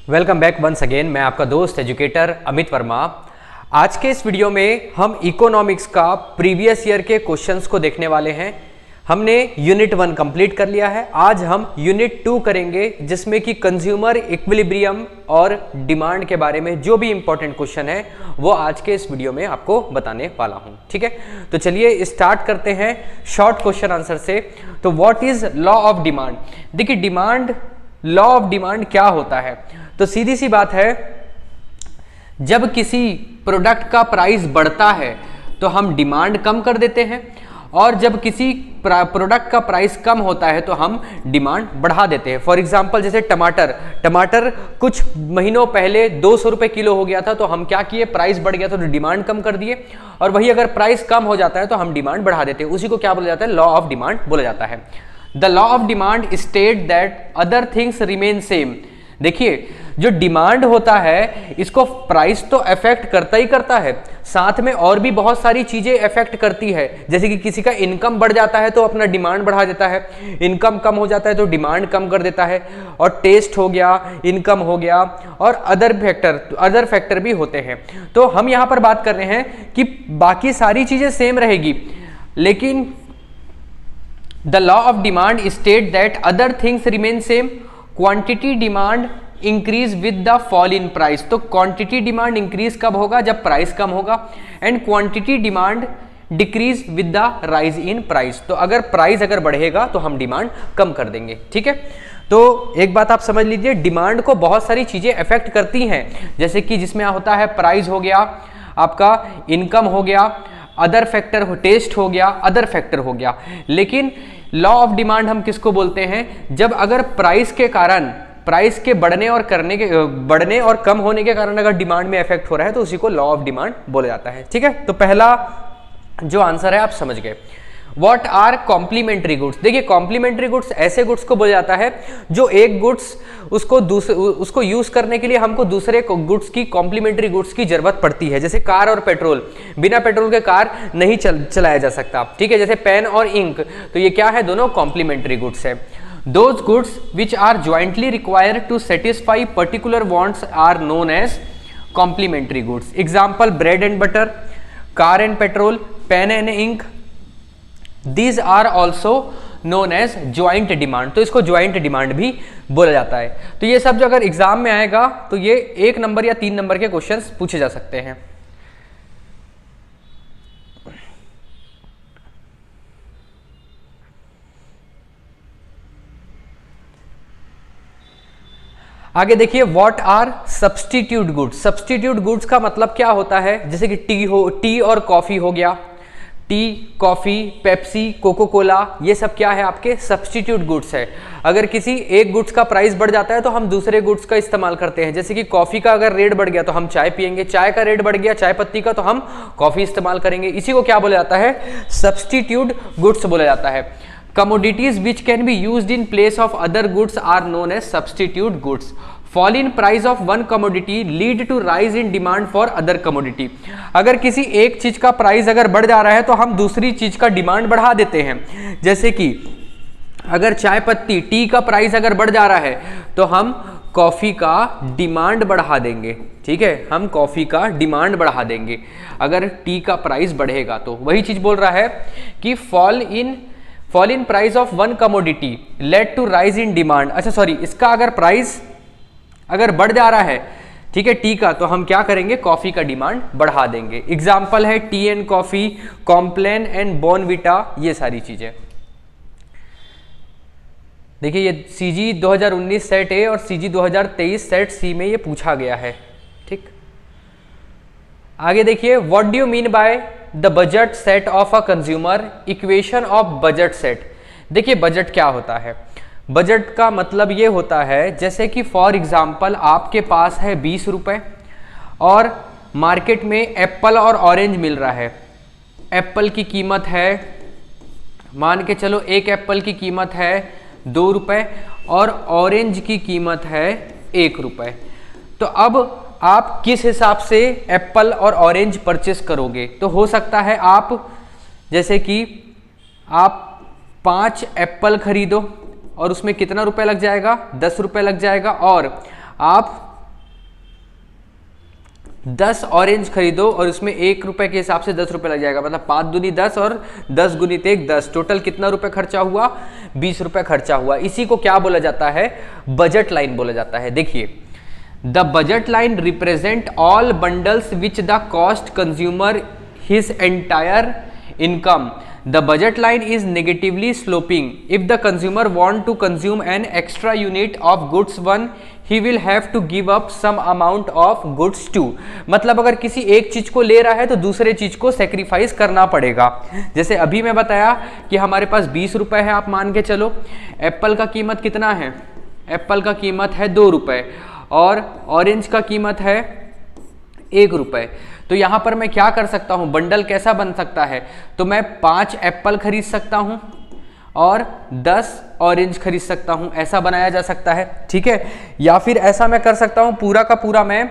Welcome back once again. मैं आपका दोस्त एजुकेटर अमित वर्मा। आज के इस वीडियो में हम इकोनॉमिक्स का प्रीवियस ईयर के क्वेश्चंस को देखने वाले हैं। हमने यूनिट 1 कंप्लीट कर लिया है। आज हम यूनिट 2 करेंगे, जिसमें कि कंज्यूमर इक्विलिब्रियम और डिमांड के बारे में जो भी इंपॉर्टेंट क्वेश्चन है वो आज के इस वीडियो में आपको बताने वाला हूं। ठीक है, तो चलिए स्टार्ट करते हैं शॉर्ट क्वेश्चन आंसर से। तो what is law of demand? देखिए, डिमांड, लॉ ऑफ डिमांड क्या होता है? तो सीधी सी बात है, जब किसी प्रोडक्ट का प्राइस बढ़ता है तो हम डिमांड कम कर देते हैं, और जब किसी प्रोडक्ट का प्राइस कम होता है तो हम डिमांड बढ़ा देते हैं। फॉर एग्जांपल, जैसे टमाटर कुछ महीनों पहले 200 रुपए किलो हो गया था, तो हम क्या किए, प्राइस बढ़ गया तो डिमांड कम कर दिए। और वही अगर प्राइस कम हो जाता है तो हम डिमांड बढ़ा देते हैं। उसी को क्या बोला जाता है? लॉ ऑफ डिमांड बोला जाता है। The law of demand state that other things remain same. देखिए, जो डिमांड होता है इसको प्राइस तो अफेक्ट करता ही करता है, साथ में और भी बहुत सारी चीजें अफेक्ट करती है। जैसे कि किसी का इनकम बढ़ जाता है तो अपना डिमांड बढ़ा देता है, इनकम कम हो जाता है तो डिमांड कम कर देता है। और टेस्ट हो गया, इनकम हो गया, और अदर फैक्टर भी होते हैं। तो हम यहां पर बात कर रहे हैं कि बाकी सारी चीजें सेम रहेगी, लेकिन the law of demand state that other things remain same. Quantity demand increase with the fall in price. तो क्वांटिटी डिमांड इंक्रीज कब होगा? जब प्राइस कम होगा। And quantity demand decrease with the rise in price. तो अगर price बढ़ेगा तो हम डिमांड कम कर देंगे। ठीक है, तो एक बात आप समझ लीजिए, डिमांड को बहुत सारी चीजें अफेक्ट करती हैं, जैसे कि जिसमें होता है प्राइस हो गया, आपका इनकम हो गया, अदर फैक्टर हो, टेस्ट हो गया, अदर फैक्टर हो गया। लेकिन लॉ ऑफ डिमांड हम किसको बोलते हैं? जब अगर प्राइस के कारण, प्राइस के बढ़ने और कम होने के कारण अगर डिमांड में इफेक्ट हो रहा है तो उसी को लॉ ऑफ डिमांड बोला जाता है। ठीक है, तो पहला जो आंसर है आप समझ गए। What are complementary goods? देखिए, कॉम्प्लीमेंट्री गुड्स ऐसे गुड्स को बोला जाता है जो एक गुड्स उसको यूज करने के लिए हमको दूसरे गुड्स की, कॉम्प्लीमेंट्री गुड्स की जरूरत पड़ती है। जैसे कार और पेट्रोल, बिना पेट्रोल के कार नहीं चलाया जा सकता। ठीक है, जैसे पेन और इंक, तो ये क्या है? दोनों कॉम्प्लीमेंट्री गुड्स है। Those goods which are jointly required to satisfy particular wants are known as complementary goods. Example, bread and butter, car and petrol, pen and ink. These are also known as joint demand. तो इसको joint demand भी बोला जाता है। तो ये सब जो अगर एग्जाम में आएगा तो ये 1 नंबर या 3 नंबर के क्वेश्चंस पूछे जा सकते हैं। आगे देखिए, what are substitute goods? Substitute goods का मतलब क्या होता है? जैसे कि टी और कॉफी हो गया, tea, coffee, Pepsi, Coca, ये सब क्या है? आपके सब्स्टिट्यूट गुड्स है। अगर किसी एक गुड्स का प्राइस बढ़ जाता है तो हम दूसरे गुड्स का इस्तेमाल करते हैं। जैसे कि कॉफी का अगर रेट बढ़ गया तो हम चाय पियेंगे, चाय का रेट बढ़ गया चाय पत्ती का तो हम कॉफी इस्तेमाल करेंगे। इसी को क्या बोला जाता है? सब्स्टिट्यूट गुड्स बोला जाता है। Commodities which can be used in place of other goods are known as substitute goods. Fall in price of one commodity lead to rise in demand for other commodity. अगर किसी एक चीज का price अगर बढ़ जा रहा है तो हम दूसरी चीज का डिमांड बढ़ा देते हैं। जैसे कि अगर चाय पत्ती, टी का प्राइस अगर बढ़ जा रहा है तो हम कॉफी का डिमांड बढ़ा देंगे। ठीक है, हम कॉफी का डिमांड बढ़ा देंगे अगर टी का प्राइस बढ़ेगा। तो वही चीज बोल रहा है कि fall in price of one commodity led to rise in demand. अच्छा सॉरी, इसका अगर प्राइस अगर बढ़ जा रहा है, ठीक है, टी का, तो हम क्या करेंगे? कॉफी का डिमांड बढ़ा देंगे। एग्जाम्पल है tea and coffee, Complan and Bournvita, ये सारी चीजें। देखिए, ये सीजी 2019 सेट ए और सीजी 2023 सेट सी में ये पूछा गया है। ठीक, आगे देखिए, what do you mean by the budget set of a consumer? Equation of budget set. देखिए, बजट क्या होता है? बजट का मतलब ये होता है, जैसे कि फॉर एग्जाम्पल आपके पास है 20 रुपए और मार्केट में एप्पल और ऑरेंज मिल रहा है। एप्पल की कीमत है, मान के चलो एक एप्पल की कीमत है 2 रुपए और ऑरेंज की कीमत है 1 रुपए। तो अब आप किस हिसाब से एप्पल और ऑरेंज परचेस करोगे? तो हो सकता है आप, जैसे कि आप 5 एप्पल खरीदो और उसमें कितना रुपए लग जाएगा? 10 रुपए लग जाएगा, और आप 10 ऑरेंज खरीदो और उसमें 1 रुपए के हिसाब से 10 रुपए लग जाएगा, मतलब 5 दूनी 10 और 10 गुनी 1 10, टोटल कितना रुपए खर्चा हुआ, 20 रुपए खर्चा हुआ। इसी को क्या बोला जाता है, बजट लाइन बोला जाता है। देखिए, the budget line represent all bundles which the cost consumer his entire income. The budget line is negatively sloping. If the consumer want to consume an extra unit of goods one, he will have to give up some amount of goods two. मतलब अगर किसी एक चीज को ले रहा है तो दूसरे चीज को सेक्रीफाइस करना पड़ेगा। जैसे अभी मैं बताया कि हमारे पास 20 रुपए है, आप मान के चलो। एप्पल का कीमत कितना है, एप्पल का कीमत है 2 रुपए और ऑरेंज का कीमत है 1 रुपए। तो यहां पर मैं क्या कर सकता हूं, बंडल कैसा बन सकता है, तो मैं 5 एप्पल खरीद सकता हूं और 10 ऑरेंज खरीद सकता हूं, ऐसा बनाया जा सकता है। ठीक है, या फिर ऐसा मैं कर सकता हूं पूरा का पूरा मैं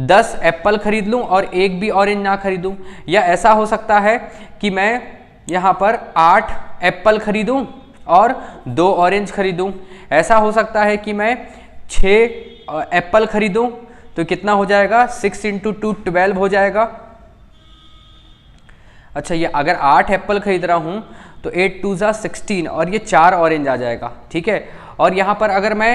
10 एप्पल खरीद लूं और 1 भी ऑरेंज ना खरीदूं, या ऐसा हो सकता है कि मैं यहां पर 8 एप्पल खरीदूं और 2 ऑरेंज खरीदूं। ऐसा हो सकता है कि मैं 6 एप्पल खरीदूं, तो कितना हो जाएगा, 6 × 2 12 हो जाएगा। अच्छा, ये अगर 8 एप्पल खरीद रहा हूं तो 8 2 जा 16 और ये 4 ऑरेंज आ जाएगा। ठीक है, और यहां पर अगर मैं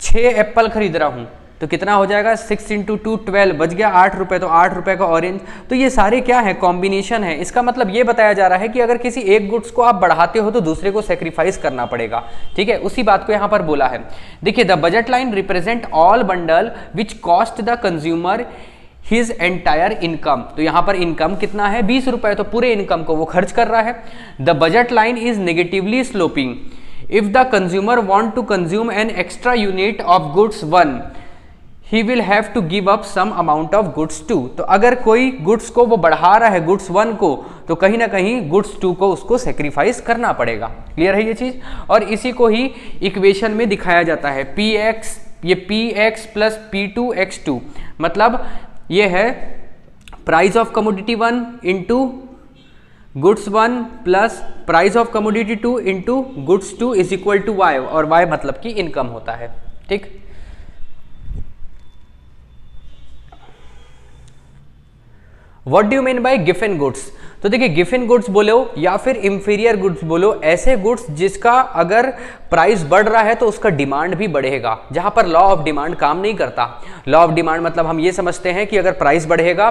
6 एप्पल खरीद रहा हूं तो कितना हो जाएगा, 6 × 2 12, बच गया 8 रुपए, तो 8 रुपए का ऑरेंज। तो ये सारे क्या है, कॉम्बिनेशन है। इसका मतलब ये बताया जा रहा है कि अगर किसी एक गुड्स को आप बढ़ाते हो तो दूसरे को सेक्रीफाइस करना पड़ेगा। ठीक है, उसी बात को यहां पर बोला है। देखिए, the budget line represent all bundle which cost the consumer his entire income. तो यहां पर इनकम कितना है, 20 रुपए, तो पूरे इनकम को वो खर्च कर रहा है। The budget line is negatively sloping. If the consumer want to consume an extra unit of goods one, he will have to give up some amount of goods two। तो अगर कोई गुड्स को वो बढ़ा रहा है, गुड्स वन को, तो कहीं ना कहीं गुड्स टू को उसको सेक्रीफाइस करना पड़ेगा। क्लियर है ये चीज, और इसी को ही इक्वेशन में दिखाया जाता है, px, ये px प्लस p2x2, मतलब ये है price of commodity 1 into goods 1 plus price of commodity 2 into goods 2 is equal to y, और y मतलब कि इनकम होता है। ठीक, what do you mean by Giffen goods. तो देखिए, गिफन गुड्स बोलो या फिर इंफीरियर गुड्स बोलो, ऐसे गुड्स जिसका अगर प्राइस बढ़ रहा है तो उसका डिमांड भी बढ़ेगा, जहां पर लॉ ऑफ डिमांड काम नहीं करता। लॉ ऑफ डिमांड मतलब हम ये समझते हैं कि अगर प्राइस बढ़ेगा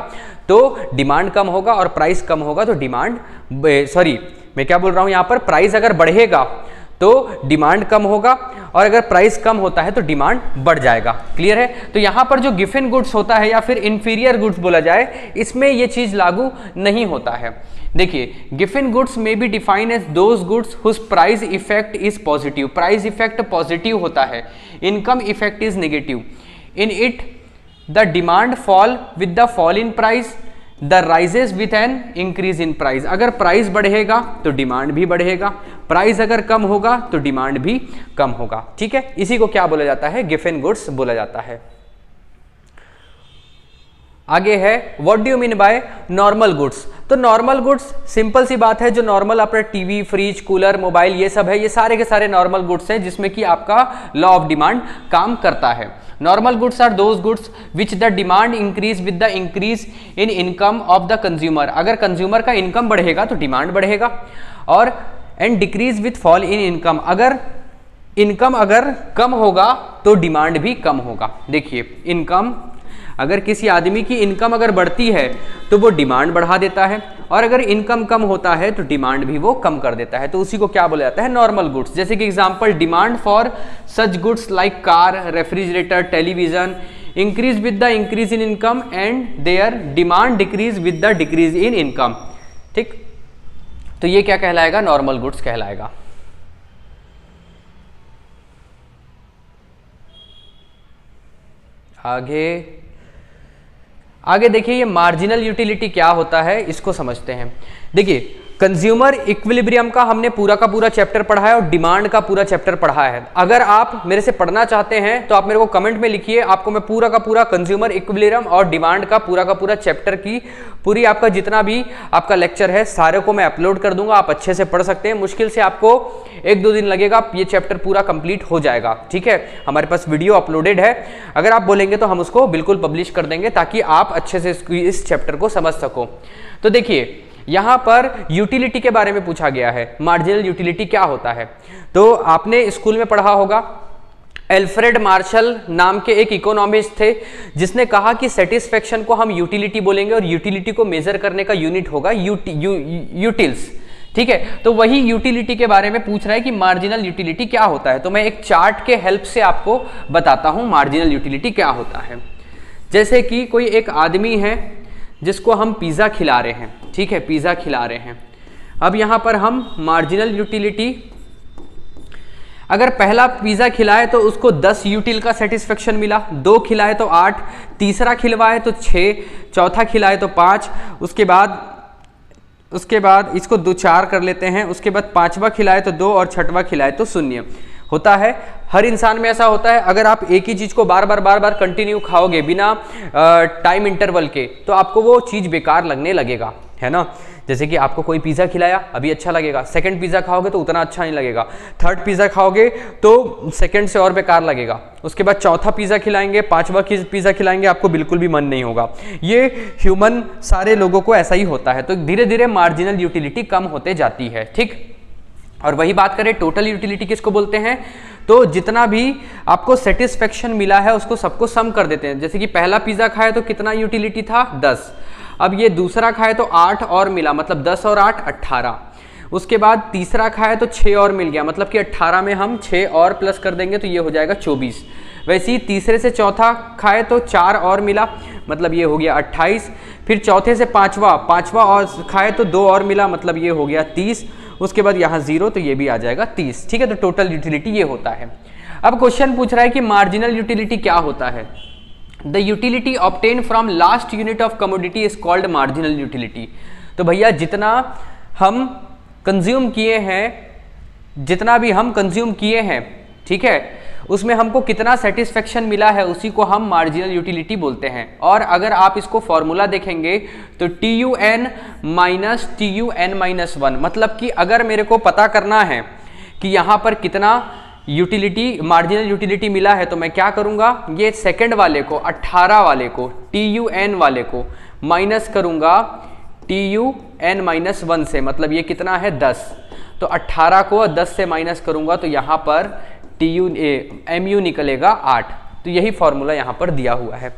तो डिमांड कम होगा और प्राइस कम होगा तो डिमांड, सॉरी मैं क्या बोल रहा हूं, यहां पर प्राइस अगर बढ़ेगा तो डिमांड कम होगा और अगर प्राइस कम होता है तो डिमांड बढ़ जाएगा। क्लियर है, तो यहां पर जो गिफन गुड्स होता है या फिर इंफीरियर गुड्स बोला जाए, इसमें ये चीज लागू नहीं होता है। देखिए, गिफन गुड्स में be define as those goods whose price effect is positive. Price effect positive होता है, income effect is negative. In it the demand fall with the fall in price, the rises with an increase in price. अगर price बढ़ेगा तो demand भी बढ़ेगा, price अगर कम होगा तो डिमांड भी कम होगा। ठीक है, इसी को क्या बोला जाता है, गिफन गुड्स बोला जाता है। आगे है, what do you mean by normal goods. तो नॉर्मल गुड्स सिंपल सी बात है, जो नॉर्मल अपना टीवी, फ्रिज, कूलर, मोबाइल, ये सब है, ये सारे के सारे नॉर्मल गुड्स हैं जिसमें कि आपका लॉ ऑफ डिमांड काम करता है। Normal goods are those goods which the demand increase with the increase in income of the consumer. अगर कंज्यूमर का इनकम बढ़ेगा तो डिमांड बढ़ेगा, और and decrease with fall in income, अगर इनकम अगर कम होगा तो डिमांड भी कम होगा। देखिए, इनकम, अगर किसी आदमी की इनकम अगर बढ़ती है तो वो डिमांड बढ़ा देता है, और अगर इनकम कम होता है तो डिमांड भी वो कम कर देता है। तो उसी को क्या बोला जाता है, नॉर्मल गुड्स। जैसे कि example, demand for such goods like car, refrigerator, television increase with the increase in income and their demand decrease with the decrease in income. ठीक, तो ये क्या कहलाएगा, नॉर्मल गुड्स कहलाएगा। आगे देखिए, ये मार्जिनल यूटिलिटी क्या होता है, इसको समझते हैं। देखिए, कंज्यूमर इक्विलिब्रियम का हमने पूरा का पूरा चैप्टर पढ़ा है और डिमांड का पूरा चैप्टर पढ़ा है। अगर आप मेरे से पढ़ना चाहते हैं तो आप मेरे को कमेंट में लिखिए, आपको मैं पूरा का पूरा कंज्यूमर इक्विलिब्रियम और डिमांड का पूरा चैप्टर की पूरी आपका जितना भी आपका लेक्चर है सारे को मैं अपलोड कर दूंगा। आप अच्छे से पढ़ सकते हैं, मुश्किल से आपको 1-2 दिन लगेगा, ये चैप्टर पूरा कंप्लीट हो जाएगा। ठीक है, हमारे पास वीडियो अपलोडेड है, अगर आप बोलेंगे तो हम उसको बिल्कुल पब्लिश कर देंगे ताकि आप अच्छे से इस चैप्टर को समझ सको। तो देखिए यहां पर यूटिलिटी के बारे में पूछा गया है, मार्जिनल यूटिलिटी क्या होता है। तो आपने स्कूल में पढ़ा होगा, एल्फ्रेड मार्शल नाम के एक इकोनॉमिस्ट थे जिसने कहा कि सेटिस्फेक्शन को हम यूटिलिटी बोलेंगे और यूटिलिटी को मेजर करने का यूनिट होगा यूटिल्स। ठीक है, तो वही यूटिलिटी के बारे में पूछ रहा है कि मार्जिनल यूटिलिटी क्या होता है। तो मैं एक चार्ट के हेल्प से आपको बताता हूं मार्जिनल यूटिलिटी क्या होता है। जैसे कि कोई एक आदमी है जिसको हम पिज्जा खिला रहे हैं, ठीक है, पिज्जा खिला रहे हैं। अब यहां पर हम मार्जिनल यूटिलिटी, अगर पहला पिज्जा खिलाए तो उसको 10 यूटिल का सेटिस्फेक्शन मिला, 2 खिलाए तो 8, तीसरा खिलवाए तो 6, चौथा खिलाए तो 5, उसके बाद इसको 2-4 कर लेते हैं, उसके बाद 5वां खिलाए तो 2 और 6वां खिलाए तो 0 होता है। हर इंसान में ऐसा होता है, अगर आप एक ही चीज को बार बार कंटिन्यू खाओगे बिना टाइम इंटरवल के तो आपको वो चीज बेकार लगने लगेगा, है ना। जैसे कि आपको कोई पिज्जा खिलाया अभी अच्छा लगेगा, सेकंड पिज्जा खाओगे तो उतना अच्छा नहीं लगेगा, थर्ड पिज्जा खाओगे तो सेकंड से और बेकार लगेगा, उसके बाद चौथा पिज्जा खिलाएंगे, 5वां पिज्जा खिलाएंगे, आपको बिल्कुल भी मन नहीं होगा। ये ह्यूमन सारे लोगों को ऐसा ही होता है। तो धीरे धीरे मार्जिनल यूटिलिटी कम होते जाती है। ठीक, और वही बात करें टोटल यूटिलिटी किसको बोलते हैं, तो जितना भी आपको सेटिस्फेक्शन मिला है उसको सबको सम कर देते हैं। जैसे कि पहला पिज्जा खाए तो कितना यूटिलिटी था 10, अब ये दूसरा खाए तो 8 और मिला, मतलब 10 और 8 18, उसके बाद तीसरा खाए तो 6 और मिल गया, मतलब कि 18 में हम 6 और प्लस कर देंगे तो ये हो जाएगा 24। वैसे ही तीसरे से चौथा खाए तो 4 और मिला, मतलब ये हो गया 28, फिर चौथे से पांचवा और खाए तो 2 और मिला, मतलब ये हो गया 30, उसके बाद यहाँ 0 तो ये भी आ जाएगा 30। ठीक है, तो टोटल यूटिलिटी ये होता है। अब क्वेश्चन पूछ रहा है कि मार्जिनल यूटिलिटी क्या होता है। The utility obtain from last unit of commodity is called marginal utility. तो भैया जितना हम कंज्यूम किए हैं, जितना भी हम कंज्यूम किए हैं, ठीक है, उसमें हमको कितना सेटिस्फेक्शन मिला है उसी को हम मार्जिनल यूटिलिटी बोलते हैं। और अगर आप इसको फॉर्मूला देखेंगे तो TUN माइनस TUN माइनस 1, मतलब कि अगर मेरे को पता करना है कि यहाँ पर कितना यूटिलिटी मार्जिनल यूटिलिटी मिला है तो मैं क्या करूँगा, ये सेकंड वाले को 18 वाले को TUN वाले को माइनस करूँगा TUN माइनस 1 से, मतलब ये कितना है 10, तो 18 को 10 से माइनस करूँगा तो यहाँ पर MU निकलेगा 8। तो यही फॉर्मूला यहाँ पर दिया हुआ है।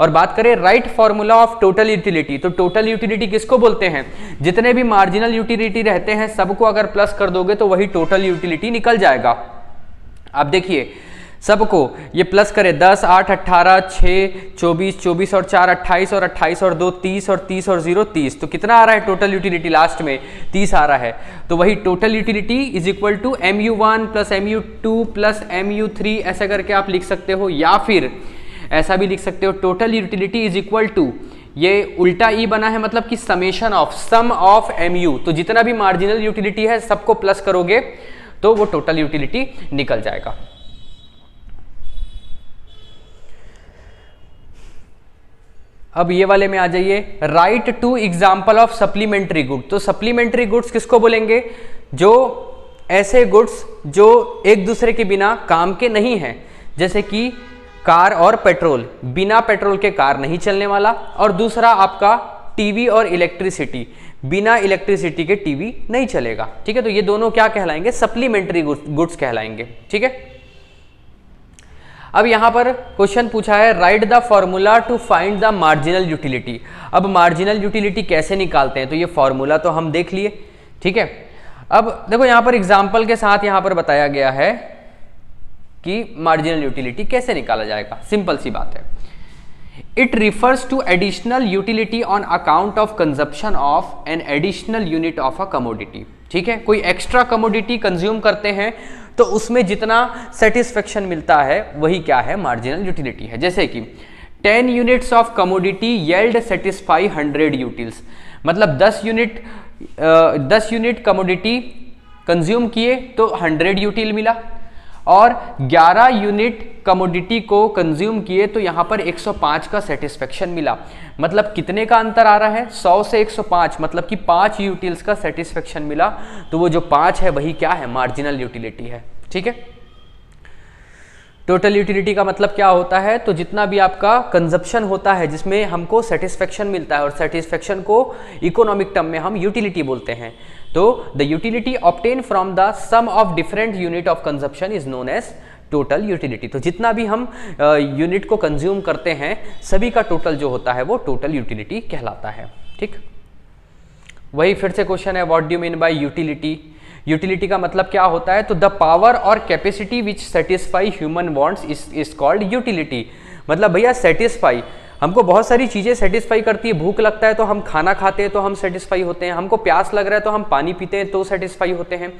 और बात करें right formula of total utility, तो टोटल यूटिलिटी किसको बोलते हैं, जितने भी मार्जिनल यूटिलिटी रहते हैं सबको अगर प्लस कर दोगे तो वही टोटल यूटिलिटी निकल जाएगा। आप देखिए सबको ये प्लस करें, 10, 8, 18, 6, 24, 24 और 4 28 और 28 और 2 30 और 30 और 0 30, तो कितना आ रहा है टोटल यूटिलिटी, लास्ट में 30 आ रहा है। तो वही total utility is equal to MU1 plus MU2 plus MU3 ऐसा करके आप लिख सकते हो, या फिर ऐसा भी लिख सकते हो total utility is equal to, ये उल्टा ई बना है मतलब कि summation of sum of MU, तो जितना भी मार्जिनल यूटिलिटी है सबको प्लस करोगे तो वो टोटल यूटिलिटी निकल जाएगा। अब ये वाले में आ जाइए, right 2 example of supplementary good. तो सप्लीमेंट्री गुड्स किसको बोलेंगे, जो ऐसे गुड्स जो एक दूसरे के बिना काम के नहीं हैं, जैसे कि कार और पेट्रोल, बिना पेट्रोल के कार नहीं चलने वाला, और दूसरा आपका टीवी और इलेक्ट्रिसिटी, बिना इलेक्ट्रिसिटी के टीवी नहीं चलेगा। ठीक है, तो ये दोनों क्या कहलाएंगे, सप्लीमेंट्री गुड्स कहलाएंगे। ठीक है, अब यहां पर क्वेश्चन पूछा है write the formula to find the marginal utility. अब मार्जिनल यूटिलिटी कैसे निकालते हैं, तो ये फॉर्मूला तो हम देख लिए। ठीक है, अब देखो यहां पर एग्जाम्पल के साथ यहां पर बताया गया है कि मार्जिनल यूटिलिटी कैसे निकाला जाएगा। सिंपल सी बात है, it refers to additional utility on account of consumption of an additional unit of a commodity. ठीक है, कोई एक्स्ट्रा कमोडिटी कंज्यूम करते हैं तो उसमें जितना सेटिस्फेक्शन मिलता है वही क्या है, मार्जिनल यूटिलिटी है। जैसे कि 10 units of commodity yield satisfy 100 utils, मतलब 10 यूनिट 10 यूनिट कमोडिटी कंज्यूम किए तो 100 यूटिल मिला, और 11 यूनिट कमोडिटी को कंज्यूम किए तो यहाँ पर 105 का सेटिस्फेक्शन मिला। मतलब कितने का अंतर आ रहा है, 100 से 105, मतलब कि 5 यूटिल्स का सेटिस्फेक्शन मिला। तो वो जो 5 है वही क्या है, मार्जिनल यूटिलिटी है। ठीक है, टोटल यूटिलिटी का मतलब क्या होता है, तो जितना भी आपका कंजप्शन होता है जिसमें हमको सेटिस्फेक्शन मिलता है, और सेटिस्फेक्शन को इकोनॉमिक टर्म में हम यूटिलिटी बोलते हैं। तो the utility obtain from the sum of different unit of consumption is known as total utility. तो जितना भी हम यूनिट को कंज्यूम करते हैं सभी का टोटल जो होता है वो टोटल यूटिलिटी कहलाता है। ठीक, वही फिर से क्वेश्चन है, what do you mean bye utility. Utility का मतलब क्या होता है, तो द पावर और capacity which satisfy human wants is called utility. मतलब भैया सेटिस्फाई, हमको बहुत सारी चीजें सेटिस्फाई करती है। भूख लगता है तो हम खाना खाते हैं तो हम सेटिस्फाई होते हैं, हमको प्यास लग रहा है तो हम पानी पीते हैं तो सेटिस्फाई होते हैं।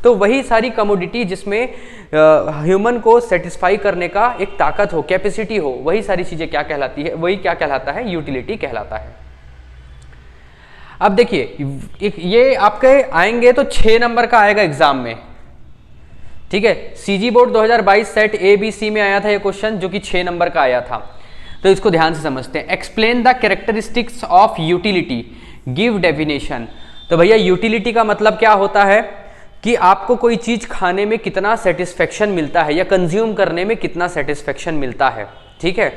तो वही सारी कमोडिटी जिसमें ह्यूमन को सेटिस्फाई करने का एक ताकत हो, कैपेसिटी हो, वही सारी चीजें क्या कहलाती है, वही क्या कहलाता है, यूटिलिटी कहलाता है। अब देखिए ये आपके आएंगे तो 6 नंबर का आएगा एग्जाम में। ठीक है, सीजी बोर्ड 2022 सेट ABC में आया था ये क्वेश्चन, जो कि 6 नंबर का आया था। तो इसको ध्यान से समझते हैं। Explain the characteristics of utility, give definition. तो भैया यूटिलिटी का मतलब क्या होता है कि आपको कोई चीज खाने में कितना सेटिस्फेक्शन मिलता है या कंज्यूम करने में कितना सेटिस्फेक्शन मिलता है। ठीक है,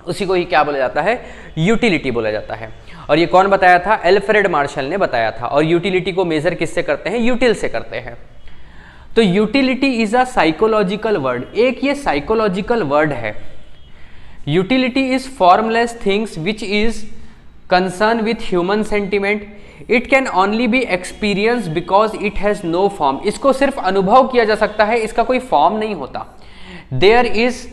उसी को ही क्या बोला जाता है, यूटिलिटी बोला जाता है। और ये कौन बताया था, एल्फ्रेड मार्शल ने बताया था। और यूटिलिटी को मेजर किससे करते हैं, यूटिल से करते हैं। तो utility is a psychological word, एक ये साइकोलॉजिकल वर्ड है। Utility is formless things which is concern with human sentiment. It can only be experience because it has no form. इसको सिर्फ अनुभव किया जा सकता है, इसका कोई फॉर्म नहीं होता। There is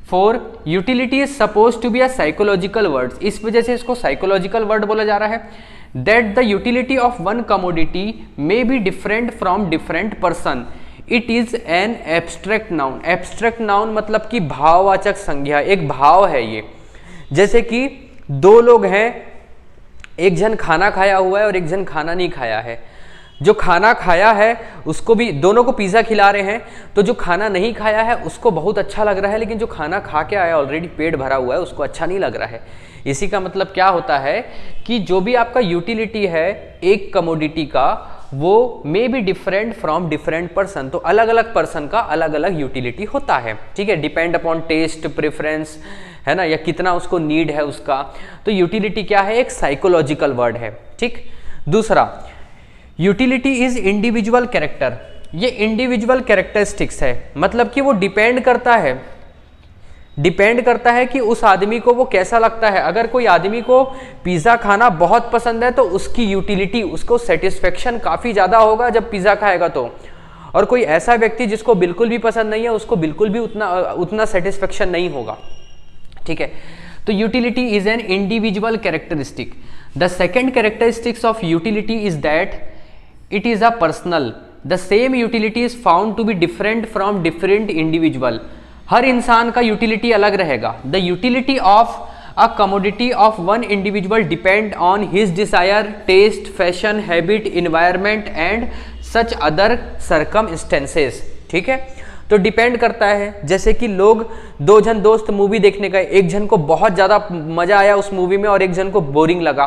for utility is suppose to be a psychological word, इस वजह से इसको साइकोलॉजिकल वर्ड बोला जा रहा है। That the utility of one commodity may be different from different person, it is an abstract noun. Abstract noun मतलब कि भाववाचक संज्ञा, एक भाव है ये। जैसे कि 2 लोग हैं, एक जन खाना खाया हुआ है और एक जन खाना नहीं खाया है। जो खाना खाया है उसको भी, दोनों को पिज़्ज़ा खिला रहे हैं, तो जो खाना नहीं खाया है उसको बहुत अच्छा लग रहा है, लेकिन जो खाना खा के आया ऑलरेडी पेट भरा हुआ है उसको अच्छा नहीं लग रहा है। इसी का मतलब क्या होता है कि जो भी आपका यूटिलिटी है एक कमोडिटी का, वो may be different from different person. तो अलग अलग पर्सन का अलग अलग यूटिलिटी होता है। ठीक है, डिपेंड अपॉन टेस्ट प्रेफरेंस, है ना, या कितना उसको नीड है उसका। तो यूटिलिटी क्या है, एक साइकोलॉजिकल वर्ड है। ठीक, दूसरा यूटिलिटी इज इंडिविजुअल कैरेक्टर। ये इंडिविजुअल कैरेक्टरिस्टिक्स है, मतलब कि वो डिपेंड करता है कि उस आदमी को वो कैसा लगता है। अगर कोई आदमी को पिज़्ज़ा खाना बहुत पसंद है तो उसकी यूटिलिटी, उसको सेटिस्फेक्शन काफ़ी ज़्यादा होगा जब पिज़्ज़ा खाएगा तो। और कोई ऐसा व्यक्ति जिसको बिल्कुल भी पसंद नहीं है उसको बिल्कुल भी उतना सेटिस्फेक्शन नहीं होगा। ठीक है, तो utility is an individual characteristic. The second characteristics of utility is that it is a personal. The same utility is found to be different from different individual. हर इंसान का यूटिलिटी अलग रहेगा। The utility of a commodity of one individual depend on his desire, taste, fashion, habit, environment and such other circumstances. ठीक है, तो depend करता है। जैसे कि लोग 2 जन दोस्त मूवी देखने गए, एक जन को बहुत ज़्यादा मजा आया उस मूवी में और एक जन को बोरिंग लगा,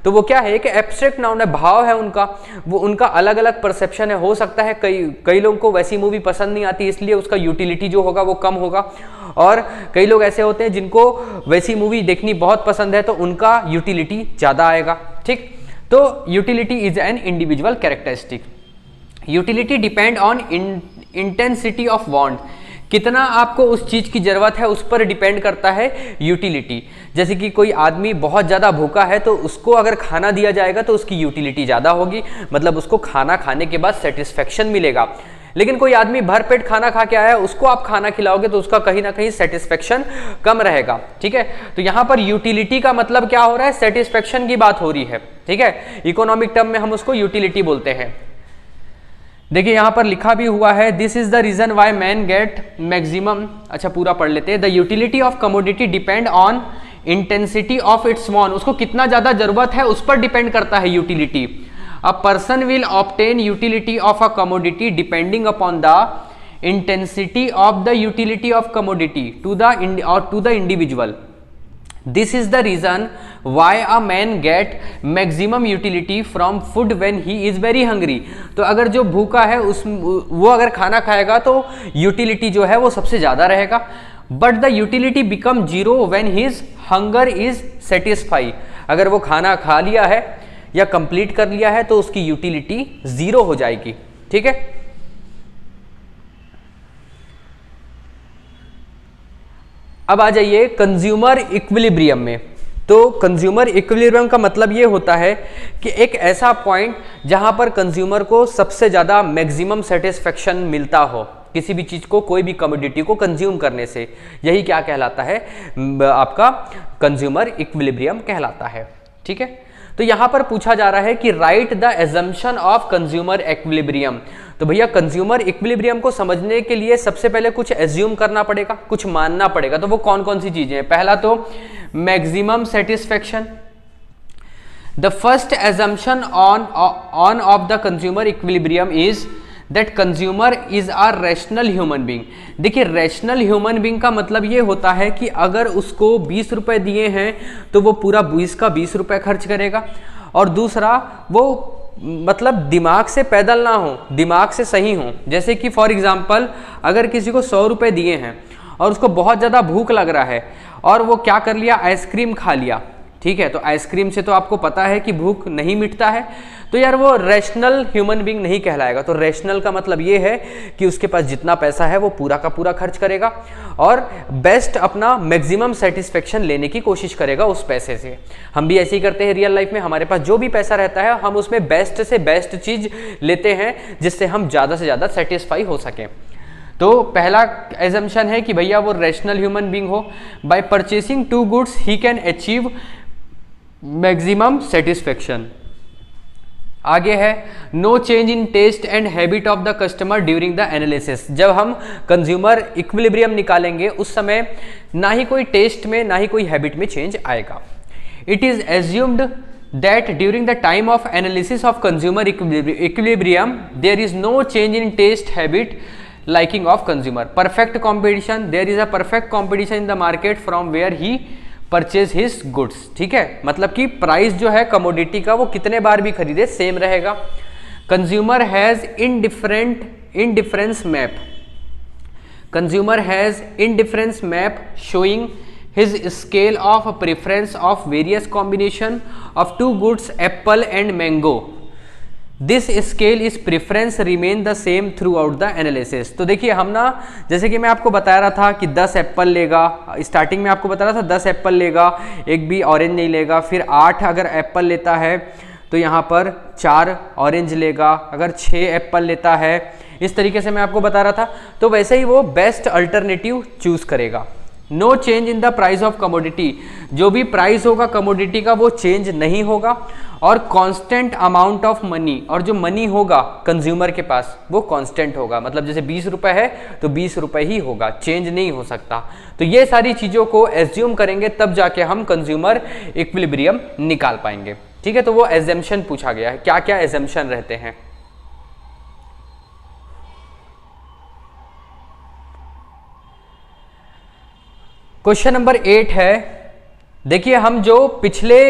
तो वो क्या है, एक एब्स्ट्रैक्ट नाउन है, भाव है उनका, वो उनका अलग अलग परसेप्शन है। हो सकता है कई लोगों को वैसी मूवी पसंद नहीं आती, इसलिए उसका यूटिलिटी जो होगा वो कम होगा। और कई लोग ऐसे होते हैं जिनको वैसी मूवी देखनी बहुत पसंद है तो उनका यूटिलिटी ज़्यादा आएगा। ठीक, तो utility is an individual characteristic. Utility depend on intensity of want. कितना आपको उस चीज़ की ज़रूरत है उस पर डिपेंड करता है यूटिलिटी। जैसे कि कोई आदमी बहुत ज़्यादा भूखा है तो उसको अगर खाना दिया जाएगा तो उसकी यूटिलिटी ज़्यादा होगी, मतलब उसको खाना खाने के बाद सेटिस्फेक्शन मिलेगा। लेकिन कोई आदमी भरपेट खाना खा के आया है, उसको आप खाना खिलाओगे तो उसका कहीं ना कहीं सेटिस्फेक्शन कम रहेगा। ठीक है, तो यहाँ पर यूटिलिटी का मतलब क्या हो रहा है, सेटिस्फेक्शन की बात हो रही है। ठीक है, इकोनॉमिक टर्म में हम उसको यूटिलिटी बोलते हैं। देखिए यहाँ पर लिखा भी हुआ है, this is the reason why man get maximum. अच्छा पूरा पढ़ लेते हैं। The utility of commodity depend on intensity of its want. उसको कितना ज़्यादा जरूरत है उस पर डिपेंड करता है utility. A person will obtain utility of a commodity depending upon the intensity of the utility of commodity to the individual. This is the reason why a man get maximum utility from food when he is very hungry. तो अगर जो भूखा है वो अगर खाना खाएगा तो यूटिलिटी जो है वो सबसे ज़्यादा रहेगा. But the utility become zero when his hunger is satisfy. अगर वो खाना खा लिया है या कंप्लीट कर लिया है तो उसकी यूटिलिटी जीरो हो जाएगी. ठीक है. अब आ जाइए कंज्यूमर इक्विलिब्रियम में. तो कंज्यूमर इक्विलिब्रियम का मतलब ये होता है कि एक ऐसा पॉइंट जहां पर कंज्यूमर को सबसे ज़्यादा मैक्सिमम सेटिस्फेक्शन मिलता हो किसी भी चीज़ को, कोई भी कमोडिटी को कंज्यूम करने से. यही क्या कहलाता है, आपका कंज्यूमर इक्विलिब्रियम कहलाता है. ठीक है. तो यहां पर पूछा जा रहा है कि right the assumption of consumer equilibrium. तो भैया कंज्यूमर इक्विलिब्रियम को समझने के लिए सबसे पहले कुछ एज्यूम करना पड़ेगा, कुछ मानना पड़ेगा. तो वो कौन कौन सी चीजें हैं? पहला तो maximum satisfaction. The first assumption on off the consumer equilibrium is that consumer is a rational human being. देखिए रैशनल ह्यूमन बीइंग का मतलब ये होता है कि अगर उसको 20 रुपए दिए हैं तो वो पूरा 20 का 20 रुपए खर्च करेगा. और दूसरा वो मतलब दिमाग से पैदल ना हो, दिमाग से सही हो. जैसे कि फॉर एग्जांपल अगर किसी को 100 रुपए दिए हैं और उसको बहुत ज़्यादा भूख लग रहा है और वो क्या कर लिया, आइसक्रीम खा लिया. ठीक है. तो आइसक्रीम से तो आपको पता है कि भूख नहीं मिटता है. तो यार वो रैशनल ह्यूमन बीइंग नहीं कहलाएगा. तो रैशनल का मतलब ये है कि उसके पास जितना पैसा है वो पूरा का पूरा खर्च करेगा और बेस्ट अपना मैक्सिमम सेटिस्फेक्शन लेने की कोशिश करेगा उस पैसे से. हम भी ऐसे ही करते हैं रियल लाइफ में. हमारे पास जो भी पैसा रहता है हम उसमें बेस्ट से बेस्ट चीज़ लेते हैं जिससे हम ज़्यादा से ज़्यादा सेटिस्फाई हो सकें. तो पहला एजम्पशन है कि भैया वो रैशनल ह्यूमन बीइंग हो. By purchasing two goods he can achieve maximum satisfaction. आगे है no change in taste and habit of the customer during the analysis. जब हम कंज्यूमर इक्विलिब्रियम निकालेंगे उस समय ना ही कोई टेस्ट में ना ही कोई हैबिट में चेंज आएगा. It is assumed that during the time of analysis of consumer equilibrium there is no change in taste habit liking of consumer. Perfect competition, there is a perfect competition in the market from where he purchase his goods. ठीक है. मतलब कि price जो है commodity का वो कितने बार भी खरीदे सेम रहेगा. Consumer has indifference map. Consumer has indifference map showing his scale of preference of various combination of two goods apple and mango. This scale is preference remain the same through out the analysis. तो देखिए हम ना जैसे कि मैं आपको बता रहा था कि 10 एप्पल लेगा, स्टार्टिंग में आपको बता रहा था 10 एप्पल लेगा, एक भी ऑरेंज नहीं लेगा. फिर 8 अगर एप्पल लेता है तो यहाँ पर 4 ऑरेंज लेगा. अगर 6 एप्पल लेता है, इस तरीके से मैं आपको बता रहा था. तो वैसे ही वो बेस्ट अल्टरनेटिव चूज करेगा. No change in the price of commodity. जो भी प्राइस होगा कमोडिटी का वो चेंज नहीं होगा. और कांस्टेंट अमाउंट ऑफ मनी, और जो मनी होगा कंज्यूमर के पास वो कांस्टेंट होगा. मतलब जैसे 20 रुपए है तो 20 रुपए ही होगा, चेंज नहीं हो सकता. तो ये सारी चीज़ों को एज्यूम करेंगे तब जाके हम कंज्यूमर इक्विलिब्रियम निकाल पाएंगे. ठीक है. तो वो एजम्पशन पूछा गया है, क्या क्या एजम्पशन रहते हैं. क्वेश्चन नंबर 8 है. देखिए हम जो पिछले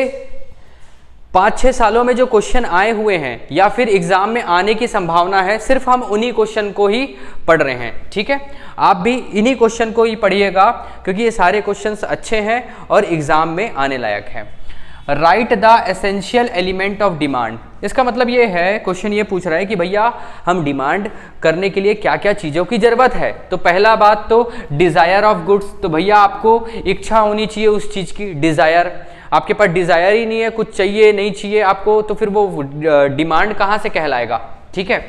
5-6 सालों में जो क्वेश्चन आए हुए हैं या फिर एग्जाम में आने की संभावना है, सिर्फ हम उन्हीं क्वेश्चन को ही पढ़ रहे हैं. ठीक है. आप भी इन्हीं क्वेश्चन को ही पढ़िएगा क्योंकि ये सारे क्वेश्चंस अच्छे हैं और एग्जाम में आने लायक हैं. Right the essential element of demand. इसका मतलब ये है, क्वेश्चन ये पूछ रहा है कि भैया हम डिमांड करने के लिए क्या क्या चीज़ों की ज़रूरत है. तो पहला बात तो डिज़ायर ऑफ गुड्स. तो भैया आपको इच्छा होनी चाहिए उस चीज़ की, डिज़ायर. आपके पास डिज़ायर ही नहीं है, कुछ चाहिए नहीं चाहिए आपको, तो फिर वो डिमांड कहाँ से कहलाएगा. ठीक है.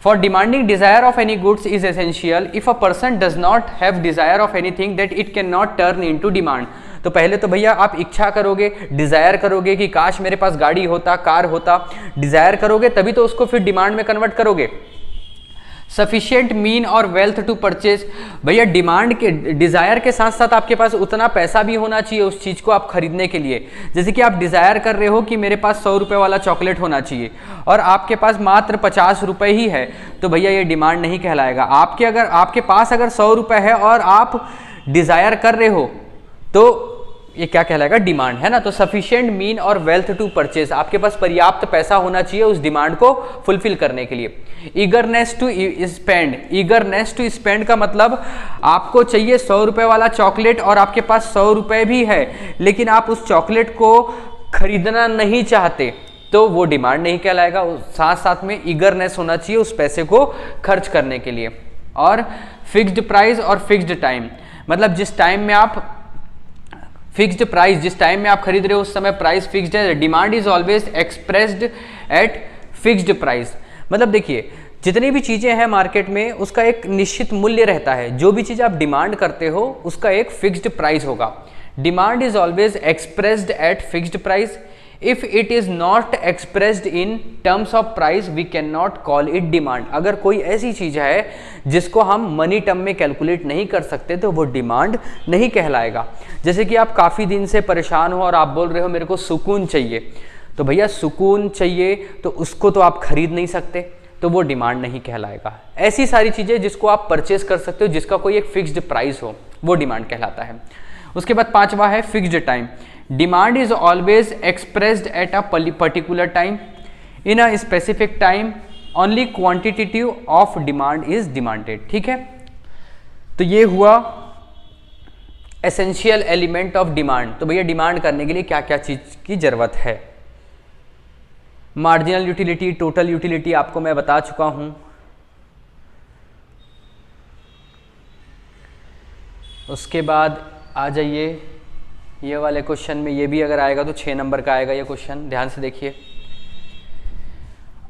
For demanding desire of any goods is essential. If a person does not have desire of anything that it can not turn into demand. तो पहले तो भैया आप इच्छा करोगे, डिज़ायर करोगे कि काश मेरे पास गाड़ी होता, कार होता. डिज़ायर करोगे तभी तो उसको फिर डिमांड में कन्वर्ट करोगे. सफिशिएंट मीन और वेल्थ टू परचेज, भैया डिमांड के डिजायर के साथ साथ आपके पास उतना पैसा भी होना चाहिए उस चीज को आप खरीदने के लिए। जैसे कि आप डिजायर कर रहे हो कि मेरे पास 100 रुपए वाला चॉकलेट होना चाहिए और आपके पास मात्र 50 रुपए ही है, तो भैया ये डिमांड नहीं कहलाएगा। आपके पास अगर 100 रुपए है और आप डिजायर कर रहे हो तो ये क्या कहलाएगा, डिमांड, है ना। तो सफिशिएंट मीन और वेल्थ टू परचेज, आपके पास पर्याप्त पैसा होना चाहिए उस डिमांड को फुलफिल करने के लिए। Eagerness to spend, eagerness to spend का मतलब आपको चाहिए 100 रुपए वाला चॉकलेट और आपके पास 100 रुपए भी है, लेकिन आप उस चॉकलेट को खरीदना नहीं चाहते, तो वो डिमांड नहीं कहलाएगा। साथ साथ में ईगरनेस होना चाहिए उस पैसे को खर्च करने के लिए। और फिक्स्ड प्राइस और फिक्स्ड टाइम, मतलब जिस टाइम में आप फिक्स्ड प्राइस, जिस टाइम में आप खरीद रहे हो उस समय प्राइस फिक्स्ड है। Demand is always expressed at fixed price, मतलब देखिए जितनी भी चीजें हैं मार्केट में उसका एक निश्चित मूल्य रहता है। जो भी चीज आप डिमांड करते हो उसका एक फिक्स्ड प्राइस होगा। Demand is always expressed at fixed price. If it is not expressed in terms of price we can not call it demand. अगर कोई ऐसी चीज है जिसको हम मनी टर्म में कैलकुलेट नहीं कर सकते तो वो डिमांड नहीं कहलाएगा। जैसे कि आप काफी दिन से परेशान हो और आप बोल रहे हो मेरे को सुकून चाहिए, तो भैया सुकून चाहिए तो उसको तो आप खरीद नहीं सकते, तो वो डिमांड नहीं कहलाएगा। ऐसी सारी चीजें जिसको आप परचेज कर सकते हो, जिसका कोई एक फिक्स्ड प्राइस हो, वो डिमांड कहलाता है। उसके बाद पांचवा है fixed time. Demand is always expressed at a particular time in a specific time, only quantitative of demand is demanded. ठीक है, तो ये हुआ एसेंशियल एलिमेंट ऑफ डिमांड। तो भैया डिमांड करने के लिए क्या क्या चीज की जरूरत है। मार्जिनल यूटिलिटी, टोटल यूटिलिटी आपको मैं बता चुका हूं। उसके बाद आ जाइए ये वाले क्वेश्चन में, ये भी अगर आएगा तो 6 नंबर का आएगा ये क्वेश्चन, ध्यान से देखिए।